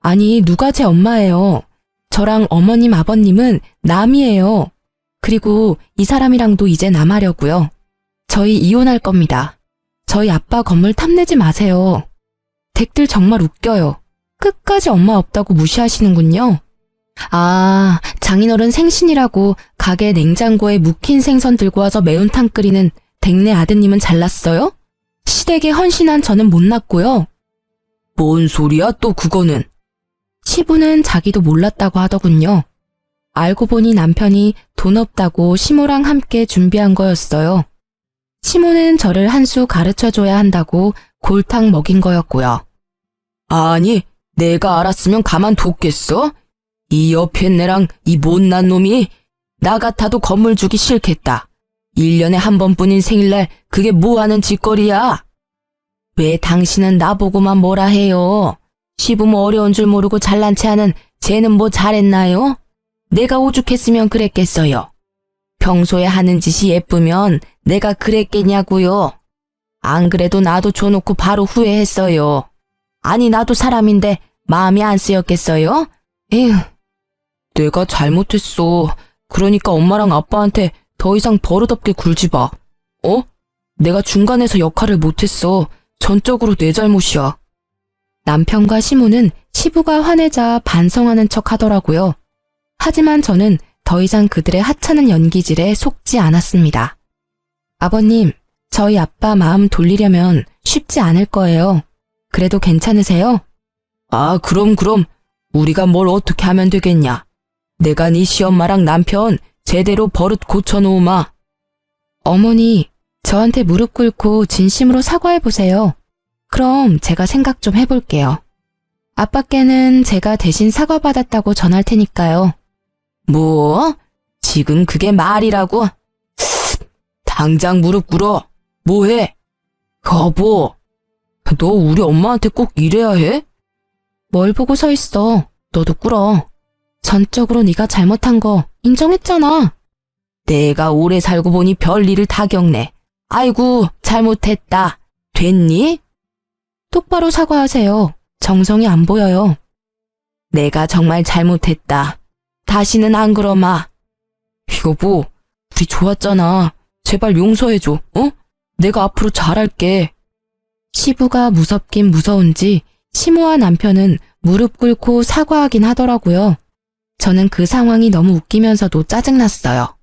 아니 누가 제 엄마예요. 저랑 어머님 아버님은 남이에요. 그리고 이 사람이랑도 이제 남하려고요. 저희 이혼할 겁니다. 저희 아빠 건물 탐내지 마세요. 댁들 정말 웃겨요. 끝까지 엄마 없다고 무시하시는군요. 아, 장인어른 생신이라고 가게 냉장고에 묵힌 생선 들고 와서 매운탕 끓이는 댁내 아드님은 잘났어요? 시댁에 헌신한 저는 못났고요. 뭔 소리야 또 그거는. 시부는 자기도 몰랐다고 하더군요. 알고 보니 남편이 돈 없다고 시모랑 함께 준비한 거였어요. 시모는 저를 한 수 가르쳐줘야 한다고 골탕 먹인 거였고요. 아니, 내가 알았으면 가만뒀겠어? 이 옆에 내랑 이 못난 놈이 나 같아도 건물 주기 싫겠다. 1년에 한 번뿐인 생일날 그게 뭐하는 짓거리야? 왜 당신은 나보고만 뭐라 해요? 시부모 어려운 줄 모르고 잘난 체 하는 쟤는 뭐 잘했나요? 내가 오죽했으면 그랬겠어요. 평소에 하는 짓이 예쁘면 내가 그랬겠냐고요. 안 그래도 나도 줘놓고 바로 후회했어요. 아니 나도 사람인데 마음이 안 쓰였겠어요? 에휴. 내가 잘못했어. 그러니까 엄마랑 아빠한테 더 이상 버릇없게 굴지 마. 어? 내가 중간에서 역할을 못했어. 전적으로 내 잘못이야. 남편과 시모는 시부가 화내자 반성하는 척 하더라고요. 하지만 저는 더 이상 그들의 하찮은 연기질에 속지 않았습니다. 아버님, 저희 아빠 마음 돌리려면 쉽지 않을 거예요. 그래도 괜찮으세요? 아, 그럼. 우리가 뭘 어떻게 하면 되겠냐. 내가 네 시엄마랑 남편 제대로 버릇 고쳐놓으마. 어머니, 저한테 무릎 꿇고 진심으로 사과해보세요. 그럼 제가 생각 좀 해볼게요. 아빠께는 제가 대신 사과받았다고 전할 테니까요. 뭐? 지금 그게 말이라고? 당장 무릎 꿇어. 뭐해? 여보, 너 우리 엄마한테 꼭 이래야 해? 뭘 보고 서 있어. 너도 꿇어. 전적으로 네가 잘못한 거 인정했잖아. 내가 오래 살고 보니 별일을 다 겪네. 아이고, 잘못했다. 됐니? 똑바로 사과하세요. 정성이 안 보여요. 내가 정말 잘못했다. 다시는 안 그러마. 여보, 우리 좋았잖아. 제발 용서해줘, 어? 내가 앞으로 잘할게. 시부가 무섭긴 무서운지 시모와 남편은 무릎 꿇고 사과하긴 하더라고요. 저는 그 상황이 너무 웃기면서도 짜증났어요.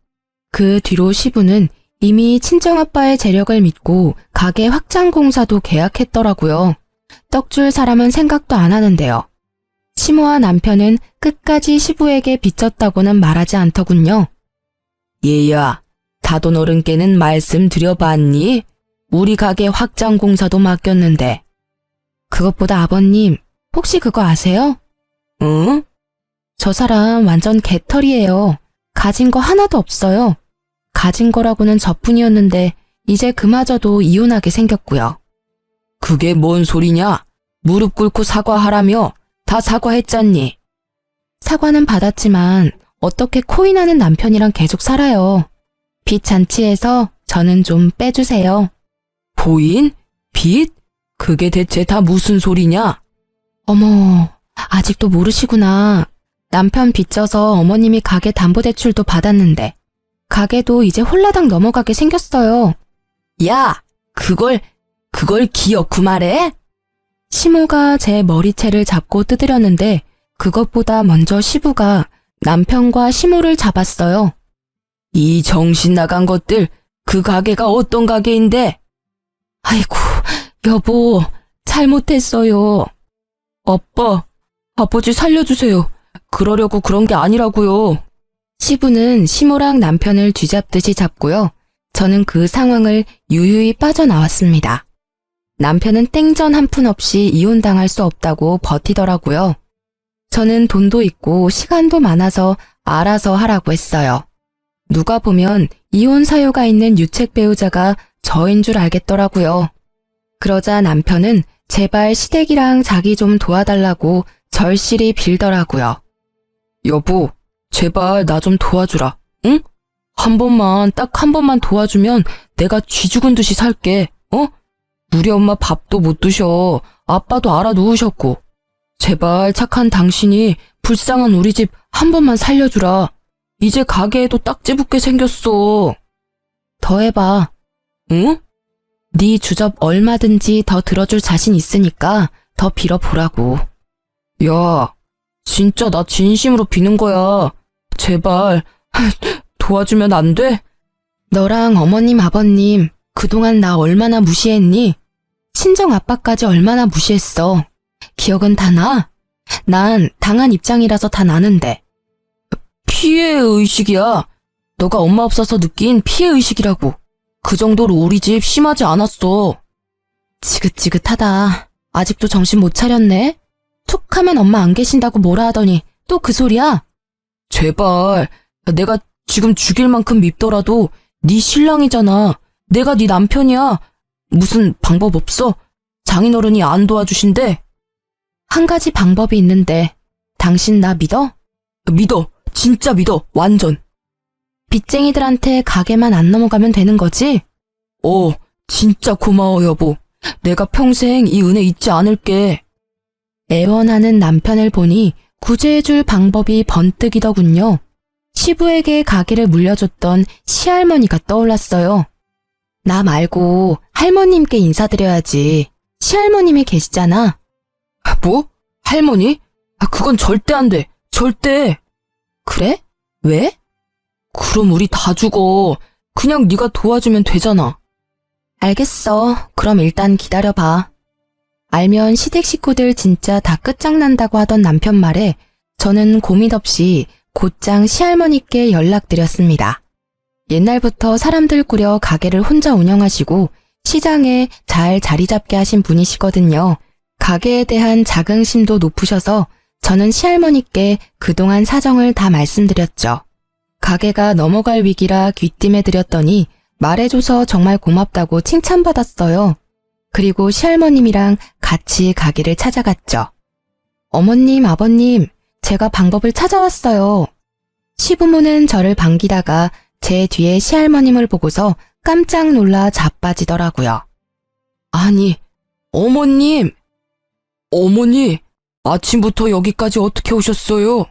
그 뒤로 시부는 이미 친정아빠의 재력을 믿고 가게 확장 공사도 계약했더라고요. 떡줄 사람은 생각도 안 하는데요. 시모와 남편은 끝까지 시부에게 빚졌다고는 말하지 않더군요. 얘야, 다돈 어른께는 말씀드려봤니? 우리 가게 확장 공사도 맡겼는데. 그것보다 아버님, 혹시 그거 아세요? 응? 저 사람 완전 개털이에요. 가진 거 하나도 없어요. 가진 거라고는 저뿐이었는데 이제 그마저도 이혼하게 생겼고요. 그게 뭔 소리냐? 무릎 꿇고 사과하라며. 다 사과했잖니. 사과는 받았지만 어떻게 코인하는 남편이랑 계속 살아요. 빚 잔치에서 저는 좀 빼주세요. 코인? 빚? 그게 대체 다 무슨 소리냐? 어머, 아직도 모르시구나. 남편 빚져서 어머님이 가게 담보대출도 받았는데 가게도 이제 홀라당 넘어가게 생겼어요. 야, 그걸 기어코 말해? 시모가 제 머리채를 잡고 뜯으려는데 그것보다 먼저 시부가 남편과 시모를 잡았어요. 이 정신 나간 것들, 그 가게가 어떤 가게인데? 아이고, 여보, 잘못했어요. 아빠, 아버지 살려주세요. 그러려고 그런 게 아니라고요. 시부는 시모랑 남편을 쥐잡듯이 잡고요. 저는 그 상황을 유유히 빠져나왔습니다. 남편은 땡전 한 푼 없이 이혼당할 수 없다고 버티더라고요. 저는 돈도 있고 시간도 많아서 알아서 하라고 했어요. 누가 보면 이혼 사유가 있는 유책 배우자가 저인 줄 알겠더라고요. 그러자 남편은 제발 시댁이랑 자기 좀 도와달라고 절실히 빌더라고요. 여보, 제발 나 좀 도와주라, 응? 딱 한 번만 도와주면 내가 쥐 죽은 듯이 살게, 어? 우리 엄마 밥도 못 드셔. 아빠도 알아 누우셨고. 제발 착한 당신이 불쌍한 우리 집 한 번만 살려주라. 이제 가게에도 딱지 붙게 생겼어. 더 해봐. 응? 네 주접 얼마든지 더 들어줄 자신 있으니까 더 빌어보라고. 야, 진짜 나 진심으로 비는 거야. 제발 도와주면 안 돼? 너랑 어머님 아버님 그동안 나 얼마나 무시했니? 친정 아빠까지 얼마나 무시했어. 기억은 다 나? 난 당한 입장이라서 다 나는데. 피해의식이야. 너가 엄마 없어서 느낀 피해의식이라고. 그 정도로 우리 집 심하지 않았어. 지긋지긋하다. 아직도 정신 못 차렸네? 툭 하면 엄마 안 계신다고 뭐라 하더니 또 그 소리야? 제발, 내가 지금 죽일 만큼 밉더라도 네 신랑이잖아. 내가 네 남편이야. 무슨 방법 없어? 장인어른이 안 도와주신대. 한 가지 방법이 있는데 당신 나 믿어? 믿어. 진짜 믿어. 완전. 빚쟁이들한테 가게만 안 넘어가면 되는 거지? 진짜 고마워 여보. 내가 평생 이 은혜 잊지 않을게. 애원하는 남편을 보니 구제해줄 방법이 번뜩이더군요. 시부에게 가게를 물려줬던 시할머니가 떠올랐어요. 나 말고 할머님께 인사드려야지. 시할머님이 계시잖아. 뭐? 할머니? 그건 절대 안 돼. 절대. 그래? 왜? 그럼 우리 다 죽어. 그냥 네가 도와주면 되잖아. 알겠어. 그럼 일단 기다려봐. 알면 시댁 식구들 진짜 다 끝장난다고 하던 남편 말에 저는 고민 없이 곧장 시할머니께 연락드렸습니다. 옛날부터 사람들 꾸려 가게를 혼자 운영하시고 시장에 잘 자리 잡게 하신 분이시거든요. 가게에 대한 자긍심도 높으셔서 저는 시할머니께 그동안 사정을 다 말씀드렸죠. 가게가 넘어갈 위기라 귀띔해드렸더니 말해줘서 정말 고맙다고 칭찬받았어요. 그리고 시할머님이랑 같이 가게를 찾아갔죠. 어머님, 아버님, 제가 방법을 찾아왔어요. 시부모는 저를 반기다가 제 뒤에 시할머님을 보고서 깜짝 놀라 자빠지더라고요. 아니, 어머님! 어머니, 아침부터 여기까지 어떻게 오셨어요?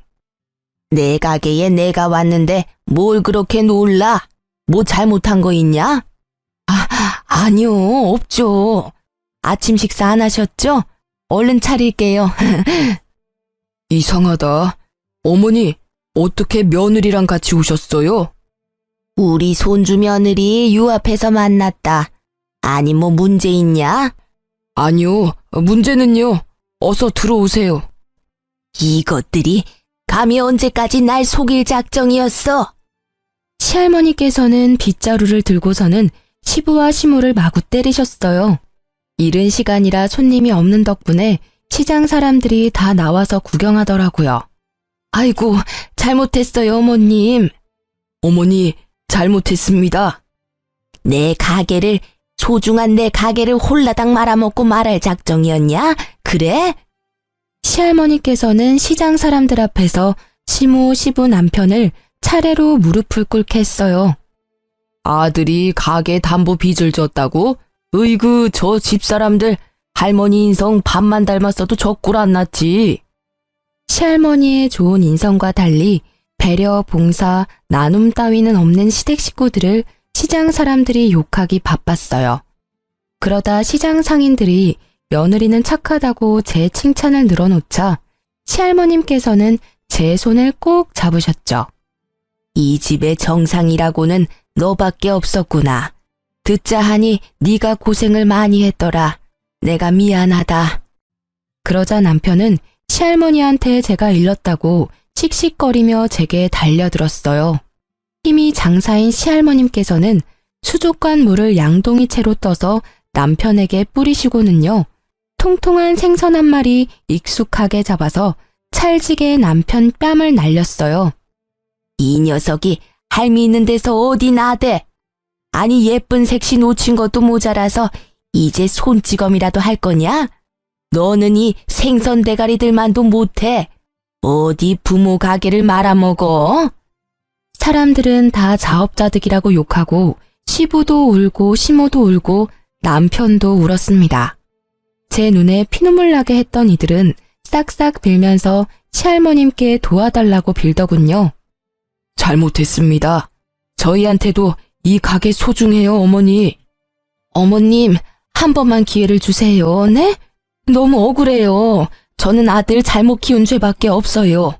내 가게에 내가 왔는데 뭘 그렇게 놀라? 뭐 잘못한 거 있냐? 아니요, 없죠. 아침 식사 안 하셨죠? 얼른 차릴게요. 이상하다. 어머니, 어떻게 며느리랑 같이 오셨어요? 우리 손주 며느리 유앞에서 만났다. 아니, 뭐 문제 있냐? 아니요, 문제는요. 어서 들어오세요. 이것들이 감히 언제까지 날 속일 작정이었어? 시할머니께서는 빗자루를 들고서는 시부와 시모를 마구 때리셨어요. 이른 시간이라 손님이 없는 덕분에 시장 사람들이 다 나와서 구경하더라고요. 아이고, 잘못했어요, 어머님. 어머니, 잘못했습니다. 소중한 내 가게를 홀라당 말아먹고 말할 작정이었냐? 그래? 시할머니께서는 시장 사람들 앞에서 시모, 시부 남편을 차례로 무릎을 꿇게 했어요. 아들이 가게 담보 빚을 졌다고? 으이그, 저 집사람들 할머니 인성 반만 닮았어도 저 꼴 안 났지. 시할머니의 좋은 인성과 달리 배려, 봉사, 나눔 따위는 없는 시댁 식구들을 시장 사람들이 욕하기 바빴어요. 그러다 시장 상인들이 며느리는 착하다고 제 칭찬을 늘어놓자 시할머님께서는 제 손을 꼭 잡으셨죠. 이 집의 정상이라고는 너밖에 없었구나. 듣자 하니 네가 고생을 많이 했더라. 내가 미안하다. 그러자 남편은 시할머니한테 제가 일렀다고 씩씩거리며 제게 달려들었어요. 힘이 장사인 시할머님께서는 수족관 물을 양동이채로 떠서 남편에게 뿌리시고는요. 통통한 생선 한 마리 익숙하게 잡아서 찰지게 남편 뺨을 날렸어요. 이 녀석이 할미 있는 데서 어디 나대? 아니 예쁜 색시 놓친 것도 모자라서 이제 손찌검이라도 할 거냐? 너는 이 생선 대가리들만도 못해. 어디 부모 가게를 말아먹어? 사람들은 다 자업자득이라고 욕하고 시부도 울고 시모도 울고 남편도 울었습니다. 제 눈에 피눈물 나게 했던 이들은 싹싹 빌면서 시할머님께 도와달라고 빌더군요. 잘못했습니다. 저희한테도 이 가게 소중해요, 어머니. 어머님, 한 번만 기회를 주세요, 네? 너무 억울해요. 저는 아들 잘못 키운 죄밖에 없어요.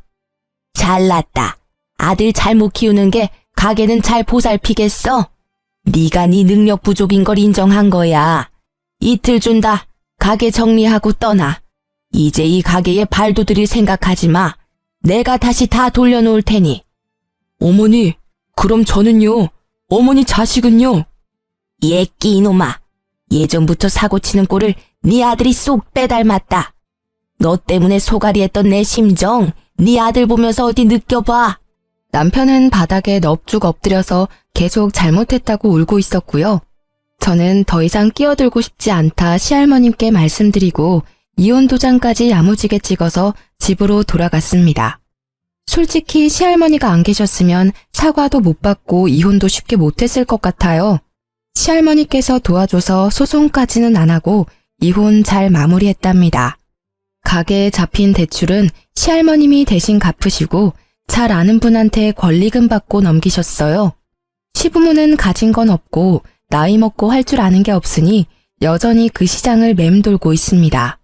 잘났다. 아들 잘못 키우는 게 가게는 잘 보살피겠어? 네가 네 능력 부족인 걸 인정한 거야. 이틀 준다. 가게 정리하고 떠나. 이제 이 가게에 발도 들일 생각하지 마. 내가 다시 다 돌려놓을 테니. 어머니, 그럼 저는요? 어머니 자식은요? 예끼 이놈아. 예전부터 사고치는 꼴을 네 아들이 쏙 빼닮았다. 너 때문에 소갈이 했던 내 심정, 네 아들 보면서 어디 느껴봐. 남편은 바닥에 넙죽 엎드려서 계속 잘못했다고 울고 있었고요. 저는 더 이상 끼어들고 싶지 않다 시할머님께 말씀드리고 이혼 도장까지 야무지게 찍어서 집으로 돌아갔습니다. 솔직히 시할머니가 안 계셨으면 사과도 못 받고 이혼도 쉽게 못했을 것 같아요. 시할머니께서 도와줘서 소송까지는 안 하고 이혼 잘 마무리했답니다. 가게에 잡힌 대출은 시할머님이 대신 갚으시고 잘 아는 분한테 권리금 받고 넘기셨어요. 시부모는 가진 건 없고 나이 먹고 할 줄 아는 게 없으니 여전히 그 시장을 맴돌고 있습니다.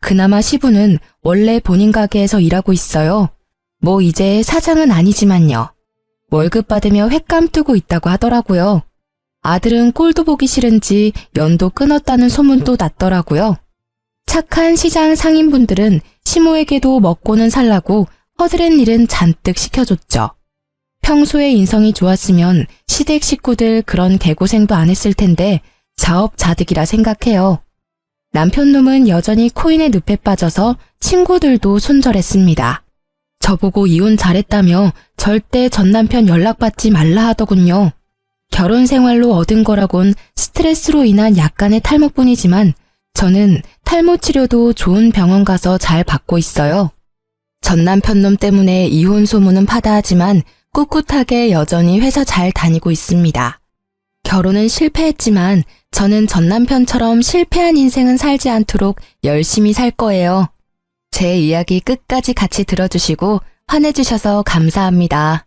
그나마 시부는 원래 본인 가게에서 일하고 있어요. 뭐 이제 사장은 아니지만요. 월급 받으며 횟감 뜨고 있다고 하더라고요. 아들은 꼴도 보기 싫은지 연도 끊었다는 소문도 났더라고요. 착한 시장 상인분들은 시모에게도 먹고는 살라고 허드렛 일은 잔뜩 시켜줬죠. 평소에 인성이 좋았으면 시댁 식구들 그런 개고생도 안 했을 텐데 자업자득이라 생각해요. 남편 놈은 여전히 코인의 늪에 빠져서 친구들도 손절했습니다. 저보고 이혼 잘했다며 절대 전남편 연락받지 말라 하더군요. 결혼 생활로 얻은 거라곤 스트레스로 인한 약간의 탈모뿐이지만 저는 탈모 치료도 좋은 병원 가서 잘 받고 있어요. 전남편 놈 때문에 이혼 소문은 파다하지만 꿋꿋하게 여전히 회사 잘 다니고 있습니다. 결혼은 실패했지만 저는 전남편처럼 실패한 인생은 살지 않도록 열심히 살 거예요. 제 이야기 끝까지 같이 들어주시고 화내주셔서 감사합니다.